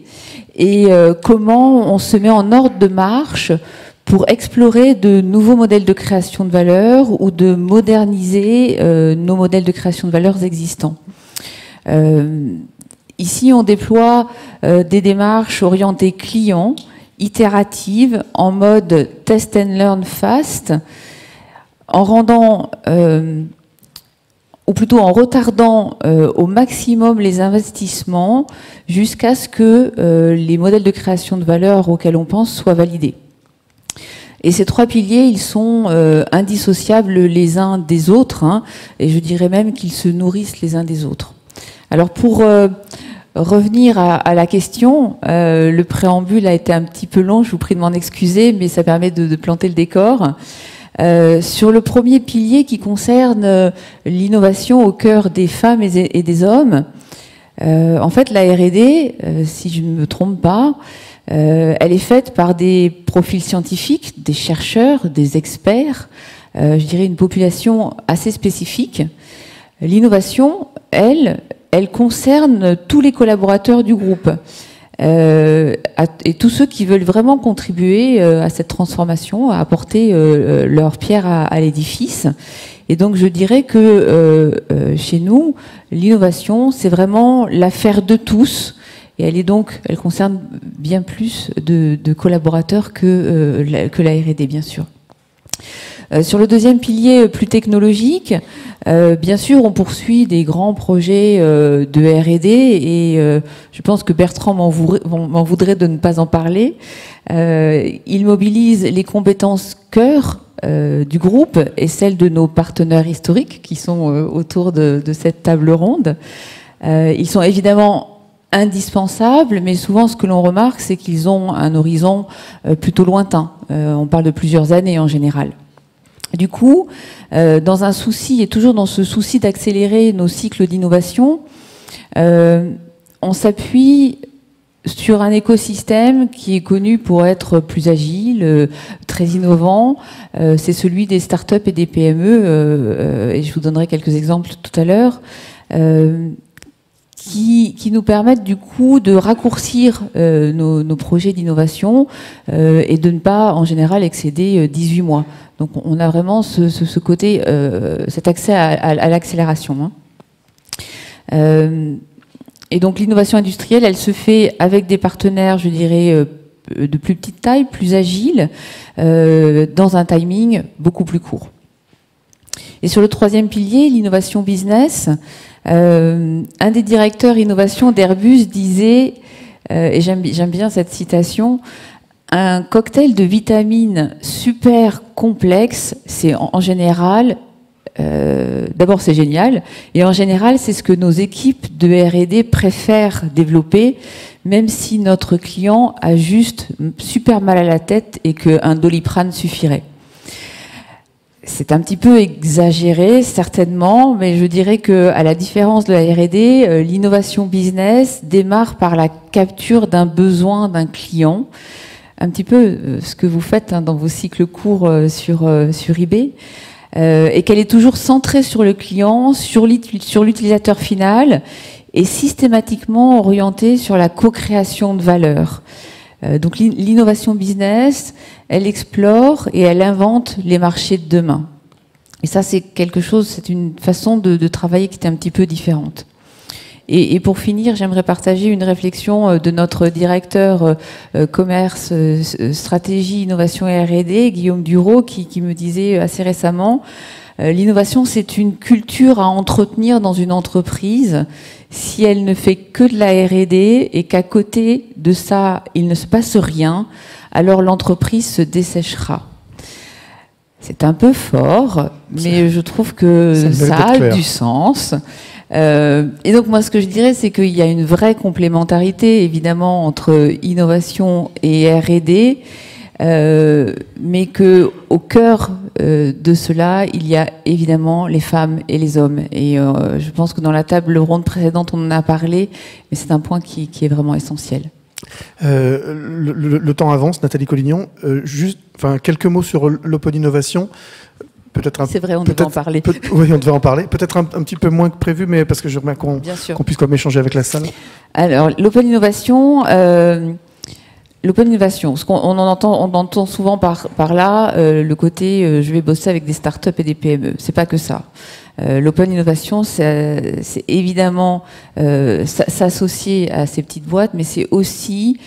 [SPEAKER 6] et comment on se met en ordre de marche pour explorer de nouveaux modèles de création de valeur ou de moderniser nos modèles de création de valeurs existants. Ici, on déploie des démarches orientées clients, itératives, en mode test and learn fast, en rendant ou plutôt en retardant au maximum les investissements jusqu'à ce que les modèles de création de valeur auxquels on pense soient validés. Et ces trois piliers, ils sont indissociables les uns des autres, hein, et je dirais même qu'ils se nourrissent les uns des autres. Alors pour revenir à la question, le préambule a été un petit peu long, je vous prie de m'en excuser, mais ça permet de planter le décor. Sur le premier pilier qui concerne l'innovation au cœur des femmes et des hommes, en fait la R&D, si je ne me trompe pas, elle est faite par des profils scientifiques, des chercheurs, des experts, je dirais une population assez spécifique. L'innovation, elle concerne tous les collaborateurs du groupe. Et tous ceux qui veulent vraiment contribuer à cette transformation, à apporter leur pierre à l'édifice. Et donc je dirais que chez nous, l'innovation, c'est vraiment l'affaire de tous. Et elle concerne bien plus de collaborateurs que la R&D, bien sûr. Sur le deuxième pilier plus technologique, bien sûr, on poursuit des grands projets de R&D et je pense que Bertrand m'en voudrait de ne pas en parler. Il mobilise les compétences cœur du groupe et celles de nos partenaires historiques qui sont autour de cette table ronde. Ils sont évidemment indispensables, mais souvent ce que l'on remarque, c'est qu'ils ont un horizon plutôt lointain. On parle de plusieurs années en général. Du coup, dans un souci, et toujours dans ce souci d'accélérer nos cycles d'innovation, on s'appuie sur un écosystème qui est connu pour être plus agile, très innovant. C'est celui des startups et des PME, et je vous donnerai quelques exemples tout à l'heure, qui nous permettent du coup de raccourcir nos projets d'innovation et de ne pas en général excéder 18 mois. Donc on a vraiment ce côté, cet accès à l'accélération. Hein. Et donc l'innovation industrielle, elle se fait avec des partenaires, je dirais, de plus petite taille, plus agiles, dans un timing beaucoup plus court. Et sur le troisième pilier, l'innovation business, un des directeurs innovation d'Airbus disait, et j'aime bien cette citation, un cocktail de vitamines super complexe, c'est en général d'abord c'est génial, et en général c'est ce que nos équipes de R&D préfèrent développer, même si notre client a juste super mal à la tête et qu'un Doliprane suffirait. C'est un petit peu exagéré, certainement, mais je dirais que, à la différence de la R&D, l'innovation business démarre par la capture d'un besoin d'un client, un petit peu ce que vous faites dans vos cycles courts sur eBay, et qu'elle est toujours centrée sur le client, sur l'utilisateur final, et systématiquement orientée sur la co-création de valeur. Donc l'innovation business, elle explore et elle invente les marchés de demain. Et ça, c'est quelque chose, c'est une façon de travailler qui est un petit peu différente. Et pour finir, j'aimerais partager une réflexion de notre directeur commerce, stratégie, innovation et R&D, Guillaume Dureau, qui me disait assez récemment, l'innovation, c'est une culture à entretenir dans une entreprise. Si elle ne fait que de la R&D et qu'à côté de ça, il ne se passe rien, alors l'entreprise se desséchera. C'est un peu fort, mais je trouve que ça a du sens. Et donc moi, ce que je dirais, c'est qu'il y a une vraie complémentarité, évidemment, entre innovation et R&D, mais qu'au cœur de cela, il y a évidemment les femmes et les hommes. Et je pense que dans la table ronde précédente, on en a parlé, mais c'est un point qui est vraiment essentiel.
[SPEAKER 1] Le temps avance, Nathalie Collignon. Juste, quelques mots sur l'open innovation.
[SPEAKER 6] C'est vrai, on devait en parler.
[SPEAKER 1] Oui, on devait en parler. Peut-être un petit peu moins que prévu, mais parce que je remarque qu'on puisse quand même échanger avec la salle.
[SPEAKER 6] Alors, l'open innovation, on entend souvent par là le côté je vais bosser avec des startups et des PME. C'est pas que ça. L'open innovation, c'est évidemment s'associer à ces petites boîtes, mais c'est aussi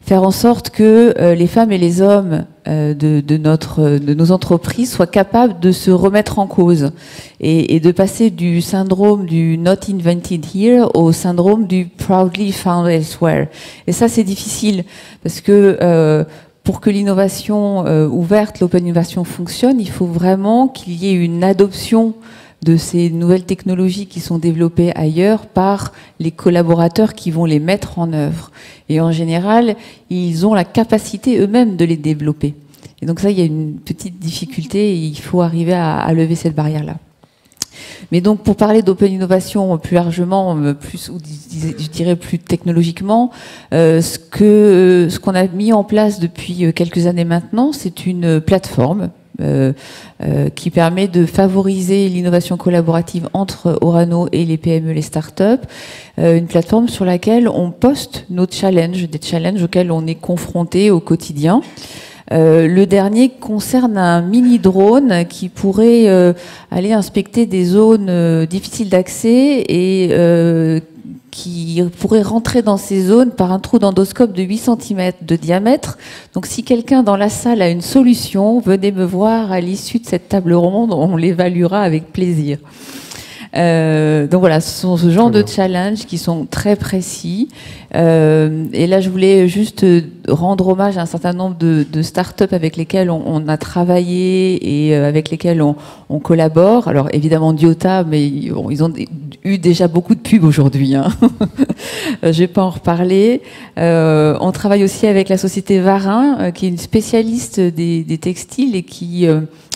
[SPEAKER 6] faire en sorte que les femmes et les hommes de nos entreprises soient capables de se remettre en cause et de passer du syndrome du not invented here au syndrome du proudly found elsewhere. Et ça, c'est difficile parce que pour que l'innovation ouverte, l'open innovation fonctionne, il faut vraiment qu'il y ait une adoption de ces nouvelles technologies qui sont développées ailleurs par les collaborateurs qui vont les mettre en œuvre. Et en général, ils ont la capacité eux-mêmes de les développer. Et donc ça, il y a une petite difficulté et il faut arriver à lever cette barrière-là. Mais donc, pour parler d'open innovation plus largement, je dirais plus technologiquement, ce qu'on a mis en place depuis quelques années maintenant, c'est une plateforme qui permet de favoriser l'innovation collaborative entre Orano et les PME, les startups, une plateforme sur laquelle on poste nos challenges, des challenges auxquels on est confronté au quotidien. Le dernier concerne un mini-drone qui pourrait aller inspecter des zones difficiles d'accès et qui pourrait rentrer dans ces zones par un trou d'endoscope de 8 cm de diamètre. Donc si quelqu'un dans la salle a une solution, venez me voir à l'issue de cette table ronde, on l'évaluera avec plaisir. Donc voilà, ce sont ce genre de challenges qui sont très précis. Et là, je voulais juste rendre hommage à un certain nombre de startups avec lesquelles on a travaillé et avec lesquelles on collabore. Alors évidemment Diota, mais bon, ils ont eu déjà beaucoup de pubs aujourd'hui. Hein. Je vais pas en reparler. On travaille aussi avec la société Varin, qui est une spécialiste des textiles et qui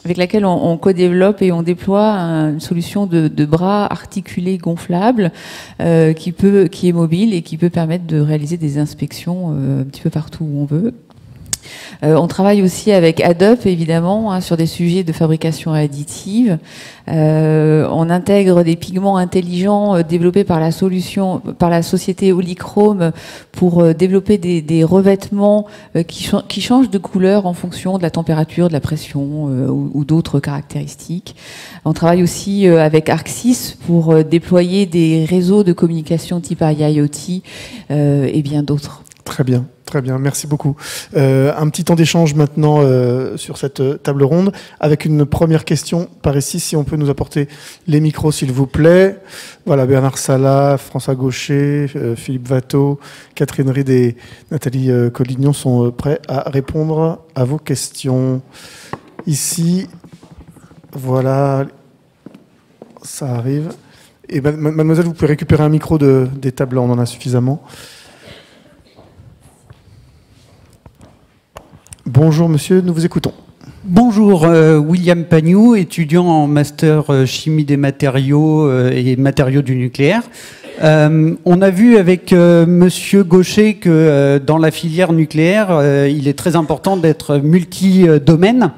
[SPEAKER 6] avec laquelle on co-développe et on déploie une solution de bras articulés gonflables qui est mobile et qui peut permettre de réaliser des inspections un petit peu partout où on veut. On travaille aussi avec Adobe, évidemment, sur des sujets de fabrication additive. On intègre des pigments intelligents développés par la société Holychrome pour développer des revêtements qui changent de couleur en fonction de la température, de la pression ou d'autres caractéristiques. On travaille aussi avec Arxis pour déployer des réseaux de communication type IoT et bien d'autres.
[SPEAKER 1] Très bien. Très bien, merci beaucoup. Un petit temps d'échange maintenant sur cette table ronde, avec une première question par ici, si on peut nous apporter les micros, s'il vous plaît. Voilà, Bernard Salat, François Gaucher, Philippe Watteau, Catherine Ride et Nathalie Collignon sont prêts à répondre à vos questions. Ici, Voilà, ça arrive. Et mademoiselle, vous pouvez récupérer un micro des tables, on en a suffisamment. Bonjour monsieur, nous vous écoutons.
[SPEAKER 7] Bonjour, William Pagnou, étudiant en master chimie des matériaux et matériaux du nucléaire. On a vu avec monsieur Gaucher que dans la filière nucléaire, il est très important d'être multi-domaine,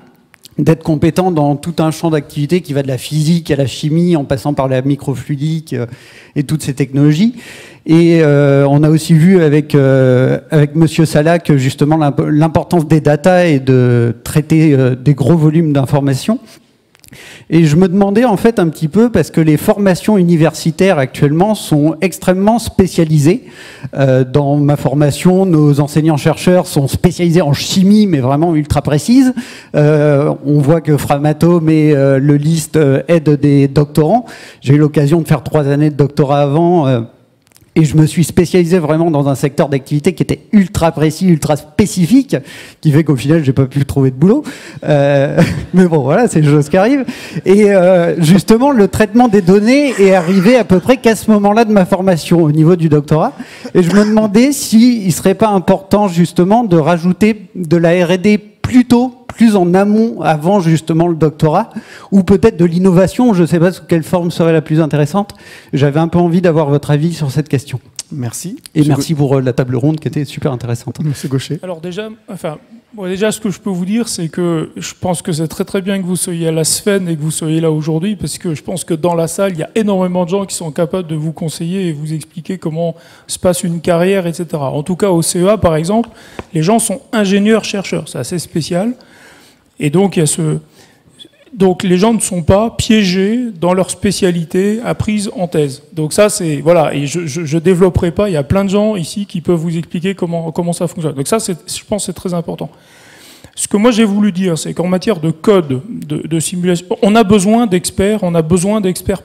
[SPEAKER 7] d'être compétent dans tout un champ d'activité qui va de la physique à la chimie, en passant par la microfluidique et toutes ces technologies. Et on a aussi vu avec monsieur Salah que justement l'importance des data et de traiter des gros volumes d'informations. Et je me demandais en fait un petit peu, parce que les formations universitaires actuellement sont extrêmement spécialisées. Dans ma formation, nos enseignants-chercheurs sont spécialisés en chimie, mais vraiment ultra précise. On voit que Framatome et le LIST aident des doctorants. J'ai eu l'occasion de faire 3 années de doctorat avant. Et je me suis spécialisé vraiment dans un secteur d'activité qui était ultra précis, ultra spécifique, qui fait qu'au final, j'ai pas pu trouver de boulot. Mais bon, voilà, c'est une chose qui arrive. Et justement, le traitement des données est arrivé à peu près qu'à ce moment-là de ma formation, au niveau du doctorat. Et je me demandais s'il serait pas important, justement, de rajouter de la R&D plus en amont, avant justement le doctorat, ou peut-être de l'innovation, je ne sais pas sous quelle forme serait la plus intéressante. J'avais un peu envie d'avoir votre avis sur cette question.
[SPEAKER 1] Merci.
[SPEAKER 7] Et merci pour la table ronde qui était super intéressante.
[SPEAKER 1] Monsieur Gaucher.
[SPEAKER 3] Alors déjà, déjà, ce que je peux vous dire, c'est que je pense que c'est très très bien que vous soyez à la SFEN et que vous soyez là aujourd'hui, parce que je pense que dans la salle, il y a énormément de gens qui sont capables de vous conseiller et vous expliquer comment se passe une carrière, etc. En tout cas, au CEA, par exemple, les gens sont ingénieurs-chercheurs. C'est assez spécial. Et donc, donc les gens ne sont pas piégés dans leur spécialité apprise en thèse. Donc ça, c'est... Voilà, et je développerai pas, il y a plein de gens ici qui peuvent vous expliquer comment ça fonctionne. Donc ça, je pense que c'est très important. Ce que moi j'ai voulu dire, c'est qu'en matière de code, de simulation, on a besoin d'experts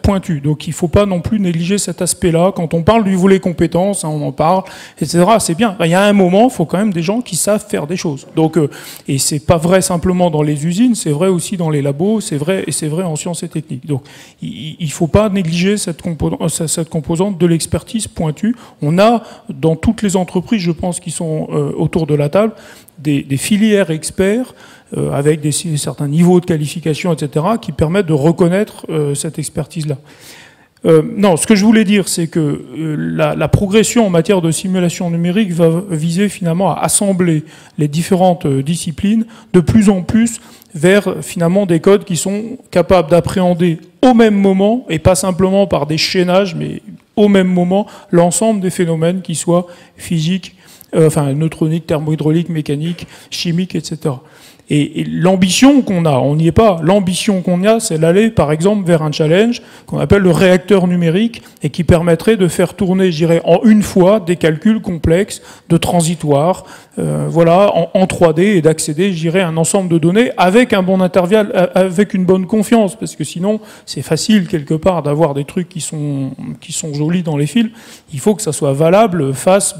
[SPEAKER 3] pointus. Donc il ne faut pas non plus négliger cet aspect-là. Quand on parle du volet compétences, on en parle, etc. C'est bien. Il y a un moment, il faut quand même des gens qui savent faire des choses. Donc, et c'est pas vrai simplement dans les usines, c'est vrai aussi dans les labos, c'est vrai en sciences et techniques. Donc il ne faut pas négliger cette composante de l'expertise pointue. On a dans toutes les entreprises, je pense, qui sont autour de la table, des filières experts avec certains niveaux de qualification, etc., qui permettent de reconnaître cette expertise-là. Non, ce que je voulais dire, c'est que la progression en matière de simulation numérique va viser finalement à assembler les différentes disciplines de plus en plus vers finalement des codes qui sont capables d'appréhender au même moment, et pas simplement par des chaînages, mais au même moment, l'ensemble des phénomènes qui soient physiques, neutronique, thermohydraulique, mécanique, chimique, etc. Et l'ambition qu'on a, on n'y est pas, l'ambition qu'on a, c'est d'aller, par exemple, vers un challenge qu'on appelle le réacteur numérique et qui permettrait de faire tourner, je dirais, en une fois, des calculs complexes de transitoire, en 3D et d'accéder, je dirais, à un ensemble de données avec un bon intervalle, avec une bonne confiance, parce que sinon, c'est facile, quelque part, d'avoir des trucs qui sont jolis dans les fils. Il faut que ça soit valable face,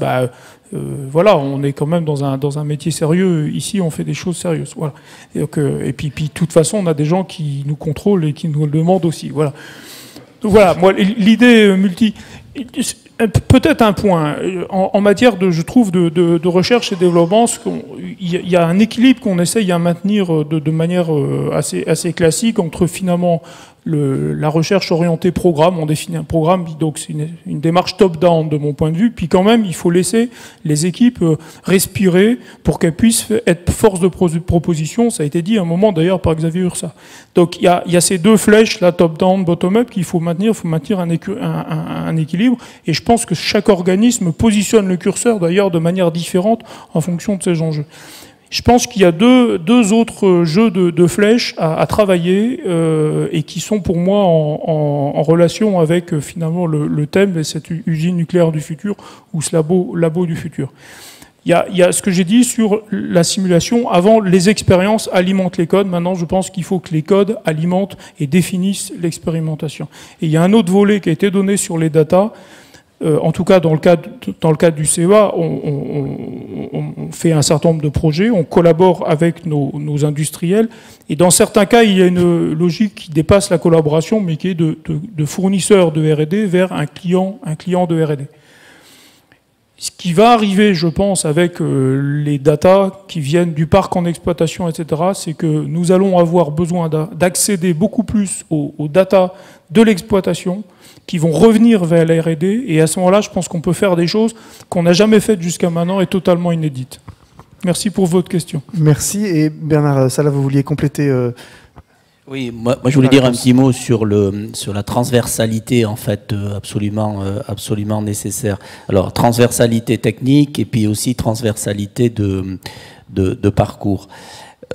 [SPEAKER 3] on est quand même dans un métier sérieux. Ici, on fait des choses sérieuses. Voilà. Et puis, de toute façon, on a des gens qui nous contrôlent et qui nous le demandent aussi. Voilà. Donc, voilà. Moi, l'idée peut-être un point en matière de recherche et développement. Il y a un équilibre qu'on essaye à maintenir de manière assez classique entre finalement la recherche orientée programme. On définit un programme, donc c'est une démarche top-down de mon point de vue, puis quand même il faut laisser les équipes respirer pour qu'elles puissent être force de proposition. Ça a été dit à un moment d'ailleurs par Xavier Ursa. Donc il y a ces deux flèches, la top-down, bottom-up, qu'il faut maintenir. Il faut maintenir un équilibre, et je pense que chaque organisme positionne le curseur d'ailleurs de manière différente en fonction de ses enjeux. Je pense qu'il y a deux autres jeux de flèches à travailler et qui sont pour moi en relation avec finalement le thème de cette usine nucléaire du futur ou ce labo du futur. Il y a ce que j'ai dit sur la simulation. Avant, les expériences alimentent les codes. Maintenant, je pense qu'il faut que les codes alimentent et définissent l'expérimentation. Et il y a un autre volet qui a été donné sur les data. En tout cas, dans le cadre du CEA, on fait un certain nombre de projets, on collabore avec nos industriels, et dans certains cas, il y a une logique qui dépasse la collaboration, mais qui est de fournisseur de R&D vers un client de R&D. Ce qui va arriver, je pense, avec les datas qui viennent du parc en exploitation, etc., c'est que nous allons avoir besoin d'accéder beaucoup plus aux datas de l'exploitation, qui vont revenir vers la R&D, et à ce moment-là, je pense qu'on peut faire des choses qu'on n'a jamais faites jusqu'à maintenant et totalement inédites. Merci pour votre question.
[SPEAKER 1] Merci. Et Bernard Salat, vous vouliez compléter
[SPEAKER 2] Oui, moi je voulais dire un petit mot sur la transversalité, en fait, absolument nécessaire. Alors, transversalité technique et puis aussi transversalité de parcours.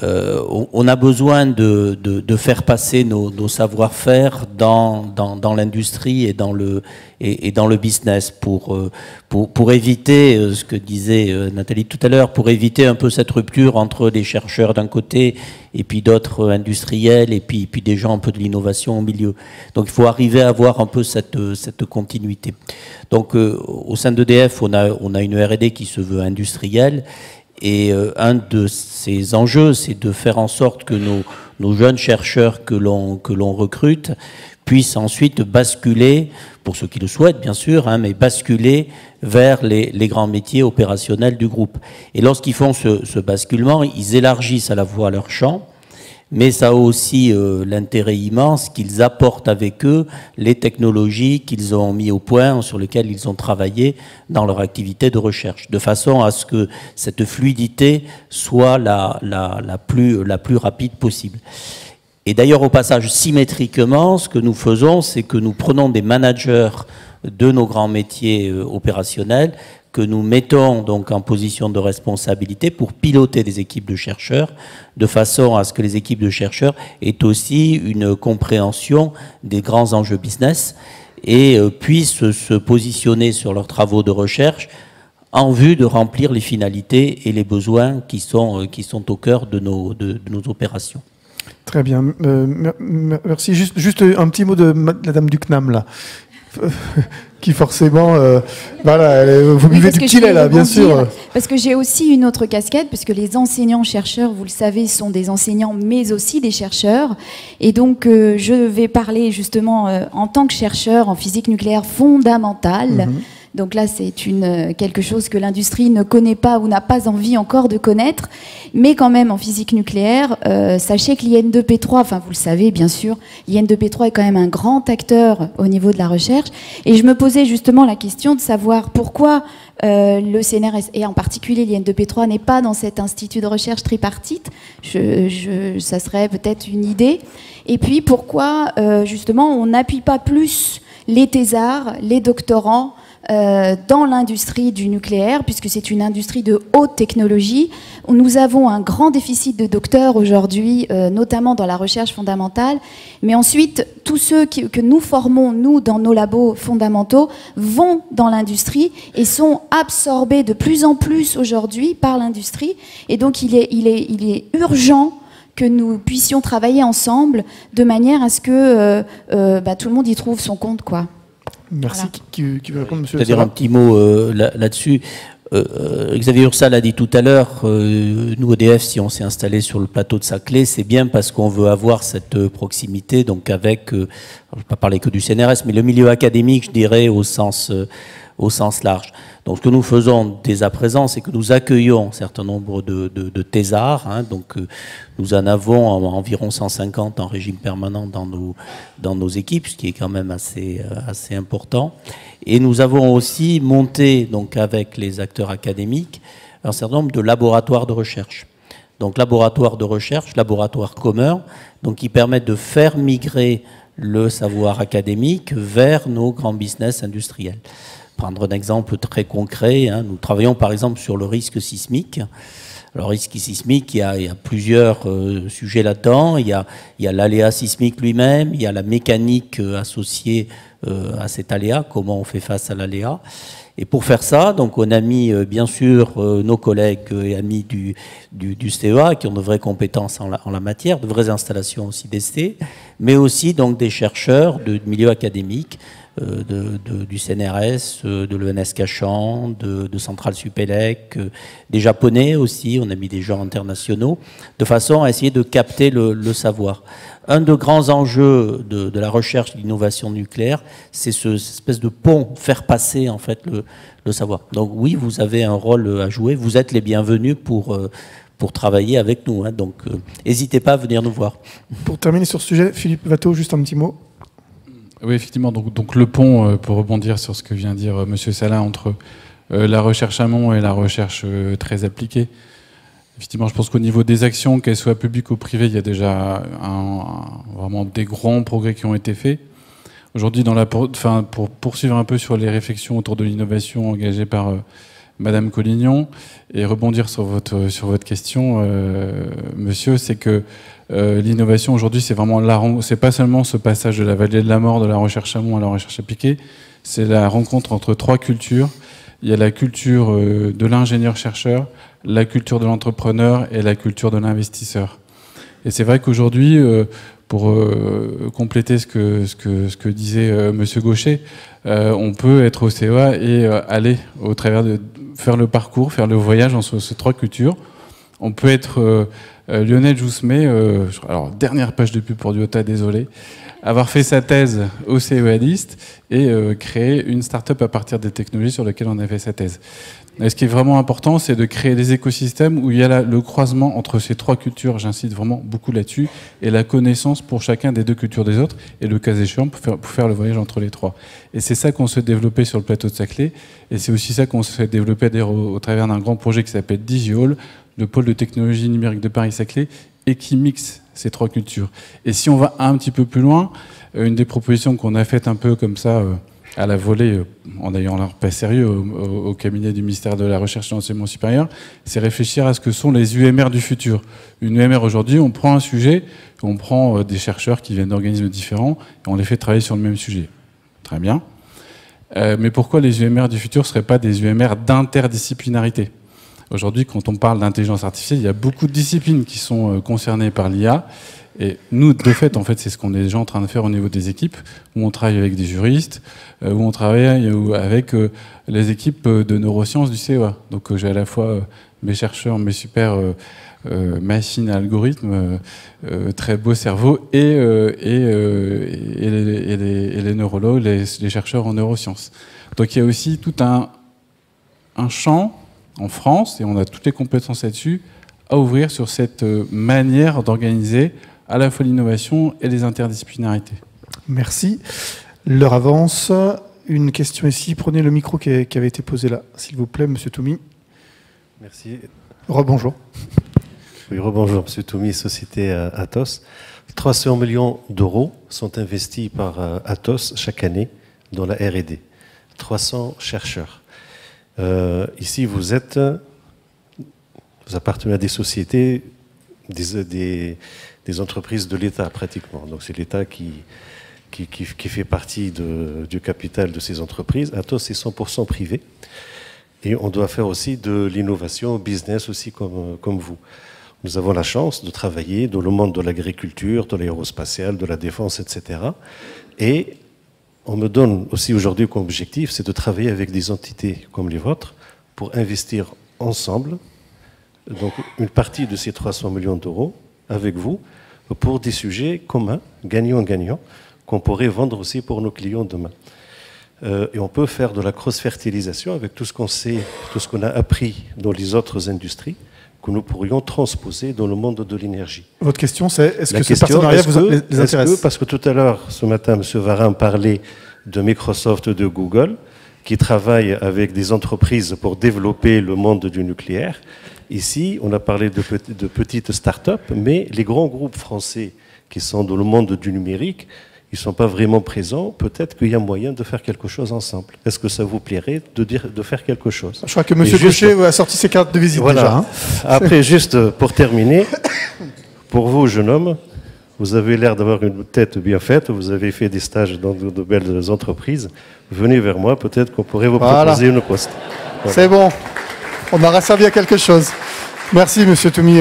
[SPEAKER 2] On a besoin de faire passer nos savoir-faire dans l'industrie et dans le business pour éviter ce que disait Nathalie tout à l'heure, pour éviter un peu cette rupture entre des chercheurs d'un côté et puis d'autres industriels et puis des gens un peu de l'innovation au milieu. Donc il faut arriver à avoir un peu cette continuité. Donc au sein d'EDF, on a une R&D qui se veut industrielle. Et un de ces enjeux, c'est de faire en sorte que nos jeunes chercheurs que l'on recrute puissent ensuite basculer, pour ceux qui le souhaitent bien sûr, mais basculer vers les grands métiers opérationnels du groupe. Et lorsqu'ils font ce basculement, ils élargissent à la fois leur champ, mais ça a aussi l'intérêt immense qu'ils apportent avec eux les technologies qu'ils ont mis au point, sur lesquelles ils ont travaillé dans leur activité de recherche, de façon à ce que cette fluidité soit la plus rapide possible. Et d'ailleurs, au passage, symétriquement, ce que nous faisons, c'est que nous prenons des managers de nos grands métiers opérationnels, que nous mettons donc en position de responsabilité pour piloter des équipes de chercheurs, de façon à ce que les équipes de chercheurs aient aussi une compréhension des grands enjeux business et puissent se positionner sur leurs travaux de recherche en vue de remplir les finalités et les besoins qui sont au cœur de nos opérations.
[SPEAKER 1] Très bien, merci. Juste un petit mot de Madame Ducnam, là. Qui forcément, voilà, vous buvez du petit lait là, bien sûr.
[SPEAKER 8] Parce que j'ai aussi une autre casquette, parce que les enseignants-chercheurs, vous le savez, sont des enseignants, mais aussi des chercheurs. Et donc, je vais parler justement en tant que chercheur en physique nucléaire fondamentale. Donc là, c'est quelque chose que l'industrie ne connaît pas ou n'a pas envie encore de connaître. Mais quand même, en physique nucléaire, sachez que l'IN2P3, enfin vous le savez bien sûr, l'IN2P3 est quand même un grand acteur au niveau de la recherche. Et je me posais justement la question de savoir pourquoi le CNRS, et en particulier l'IN2P3, n'est pas dans cet institut de recherche tripartite. Ça serait peut-être une idée. Et puis pourquoi, justement, on n'appuie pas plus les thésards, les doctorants, dans l'industrie du nucléaire, puisque c'est une industrie de haute technologie. Nous avons un grand déficit de docteurs aujourd'hui, notamment dans la recherche fondamentale. Mais ensuite, tous ceux que nous formons, nous, dans nos labos fondamentaux, vont dans l'industrie et sont absorbés de plus en plus aujourd'hui par l'industrie. Et donc, il est urgent que nous puissions travailler ensemble de manière à ce que tout le monde y trouve son compte, quoi.
[SPEAKER 1] Merci.
[SPEAKER 8] Voilà.
[SPEAKER 1] Qui veut répondre, monsieur?
[SPEAKER 2] C'est-à-dire un petit mot là-dessus. Xavier Ursal a dit tout à l'heure, nous EDF, si on s'est installé sur le plateau de Saclay, c'est bien parce qu'on veut avoir cette proximité, donc avec, je ne vais pas parler que du CNRS, mais le milieu académique, je dirais, au sens large. Donc ce que nous faisons dès à présent, c'est que nous accueillons un certain nombre de thésards, donc nous en avons environ 150 en régime permanent dans nos équipes, ce qui est quand même assez important. Et nous avons aussi monté, donc avec les acteurs académiques, un certain nombre de laboratoires de recherche. Donc laboratoires de recherche, laboratoires communs, donc qui permettent de faire migrer le savoir académique vers nos grands business industriels. Prendre un exemple très concret, nous travaillons par exemple sur le risque sismique. Alors, risque sismique, il y a plusieurs sujets là-dedans. Il y a l'aléa sismique lui-même, il y a la mécanique associée à cet aléa, comment on fait face à l'aléa. Et pour faire ça, donc, on a mis bien sûr nos collègues et amis du CEA qui ont de vraies compétences en la matière, de vraies installations aussi d'essai, mais aussi donc des chercheurs de milieu académique du CNRS, de l'ENS Cachan, de Centrale Supélec, des Japonais aussi, on a mis des gens internationaux, de façon à essayer de capter le savoir. Un des grands enjeux de la recherche et l'innovation nucléaire, c'est cette espèce de pont, faire passer en fait le savoir. Donc oui, vous avez un rôle à jouer, vous êtes les bienvenus pour travailler avec nous. Hein. Donc n'hésitez pas à venir nous voir.
[SPEAKER 1] Pour terminer sur ce sujet, Philippe Watteau, juste un petit mot.
[SPEAKER 4] Oui, effectivement. Donc le pont, pour rebondir sur ce que vient de dire Monsieur Salin, entre la recherche amont et la recherche très appliquée. Effectivement, je pense qu'au niveau des actions, qu'elles soient publiques ou privées, il y a déjà vraiment des grands progrès qui ont été faits. Aujourd'hui, pour poursuivre un peu sur les réflexions autour de l'innovation engagées par Madame Collignon et rebondir sur votre question, monsieur, c'est que l'innovation aujourd'hui, c'est vraiment c'est pas seulement ce passage de la vallée de la mort de la recherche amont à la recherche appliquée, c'est la rencontre entre trois cultures. Il y a la culture de l'ingénieur-chercheur, la culture de l'entrepreneur et la culture de l'investisseur. Et c'est vrai qu'aujourd'hui, pour compléter ce que disait Monsieur Gaucher, on peut être au CEA et aller au travers faire le parcours, faire le voyage entre ces trois cultures. On peut être Lionel Joussemet, alors dernière page de pub pour Diota, désolé, avoir fait sa thèse au CEA-List et créer une start-up à partir des technologies sur lesquelles on a fait sa thèse. Et ce qui est vraiment important, c'est de créer des écosystèmes où il y a le croisement entre ces trois cultures, j'insiste vraiment beaucoup là-dessus, et la connaissance pour chacun des deux cultures des autres, et le cas échéant, pour faire le voyage entre les trois. Et c'est ça qu'on se développait sur le plateau de Saclay, et c'est aussi ça qu'on se fait développer d'ailleurs au travers d'un grand projet qui s'appelle DigiHall, le pôle de technologie numérique de Paris-Saclay, et qui mixe ces trois cultures. Et si on va un petit peu plus loin, une des propositions qu'on a faites un peu comme ça, à la volée, en ayant l'air pas sérieux au cabinet du ministère de la Recherche et de l'Enseignement supérieur, c'est réfléchir à ce que sont les UMR du futur. Une UMR aujourd'hui, on prend un sujet, on prend des chercheurs qui viennent d'organismes différents, et on les fait travailler sur le même sujet. Très bien. Mais pourquoi les UMR du futur ne seraient pas des UMR d'interdisciplinarité ? Aujourd'hui, quand on parle d'intelligence artificielle, il y a beaucoup de disciplines qui sont concernées par l'IA. Et nous, de fait, en fait, c'est ce qu'on est déjà en train de faire au niveau des équipes, où on travaille avec des juristes, où on travaille avec les équipes de neurosciences du CEA. Donc j'ai à la fois mes chercheurs, mes super machines à algorithmes, très beaux cerveaux, et les neurologues, les chercheurs en neurosciences. Donc il y a aussi tout un champ en France, et on a toutes les compétences là-dessus, à ouvrir sur cette manière d'organiser à la fois l'innovation et les interdisciplinarités.
[SPEAKER 1] Merci. L'heure avance. Une question ici. Prenez le micro qui avait été posé là, s'il vous plaît, Monsieur Toumi.
[SPEAKER 9] Merci.
[SPEAKER 1] Rebonjour.
[SPEAKER 9] Oui, rebonjour, Monsieur Toumi, société Atos. 300 millions d'euros sont investis par Atos chaque année dans la R&D. 300 chercheurs. Ici, vous appartenez à des sociétés, des entreprises de l'État pratiquement. Donc c'est l'État qui fait partie du capital de ces entreprises. Atos est 100% privé. Et on doit faire aussi de l'innovation business aussi comme vous. Nous avons la chance de travailler dans le monde de l'agriculture, de l'aérospatiale, de la défense, etc. Et on me donne aussi aujourd'hui comme objectif, c'est de travailler avec des entités comme les vôtres pour investir ensemble donc une partie de ces 300 millions d'euros avec vous pour des sujets communs, gagnant-gagnant, qu'on pourrait vendre aussi pour nos clients demain. Et on peut faire de la cross-fertilisation avec tout ce qu'on sait, tout ce qu'on a appris dans les autres industries, que nous pourrions transposer dans le monde de l'énergie.
[SPEAKER 1] Votre question, c'est est-ce que ce partenariat vous les intéresse ?
[SPEAKER 9] Parce que tout à l'heure, ce matin, M. Varin parlait de Microsoft, de Google, qui travaillent avec des entreprises pour développer le monde du nucléaire. Ici, on a parlé de petites start-up, mais les grands groupes français qui sont dans le monde du numérique, ils ne sont pas vraiment présents. Peut-être qu'il y a moyen de faire quelque chose ensemble. Est-ce que ça vous plairait de faire quelque chose ?
[SPEAKER 1] Je crois que M. Gaucher a sorti ses cartes de visite
[SPEAKER 9] voilà.
[SPEAKER 1] déjà. Hein.
[SPEAKER 9] Après, juste pour terminer, pour vous, jeune homme, vous avez l'air d'avoir une tête bien faite. Vous avez fait des stages dans de belles entreprises. Venez vers moi, peut-être qu'on pourrait vous proposer une poste. Voilà.
[SPEAKER 1] C'est bon. On aura servi à quelque chose. Merci, Monsieur Toumi.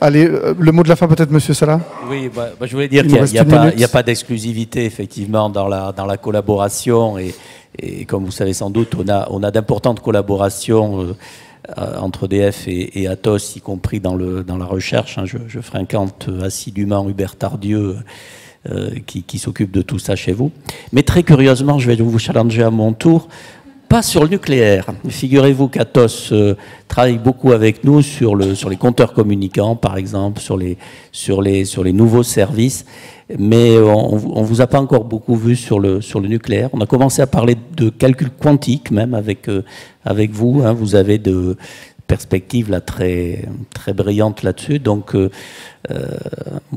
[SPEAKER 1] Allez, le mot de la fin peut-être, Monsieur Salah.
[SPEAKER 2] Oui, je voulais dire qu'il n'y a pas d'exclusivité effectivement dans la collaboration et comme vous savez sans doute, on a d'importantes collaborations entre EDF et Atos, y compris dans la recherche. Je fréquente assidûment Hubert Tardieu qui s'occupe de tout ça chez vous. Mais très curieusement, je vais vous challenger à mon tour. Pas sur le nucléaire. Figurez-vous qu'Atos travaille beaucoup avec nous sur les compteurs communicants, par exemple, sur les nouveaux services, mais on vous a pas encore beaucoup vu sur le nucléaire. On a commencé à parler de calcul quantique même avec vous. Hein. Vous avez de perspectives là très très brillantes là-dessus. Donc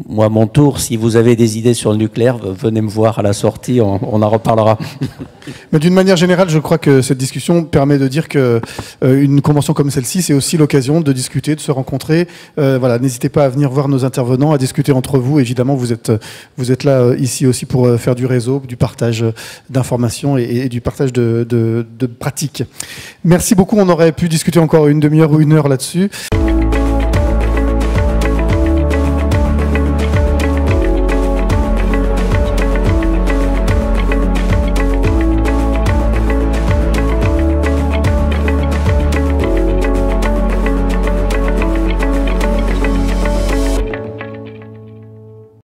[SPEAKER 2] moi, à mon tour, si vous avez des idées sur le nucléaire, venez me voir à la sortie, on en reparlera.
[SPEAKER 1] Mais d'une manière générale, je crois que cette discussion permet de dire que une convention comme celle-ci, c'est aussi l'occasion de discuter, de se rencontrer. Voilà, n'hésitez pas à venir voir nos intervenants, à discuter entre vous. Évidemment, vous êtes là ici aussi pour faire du réseau, du partage d'informations et du partage de pratiques. Merci beaucoup. On aurait pu discuter encore une demi-heure ou une heure là-dessus.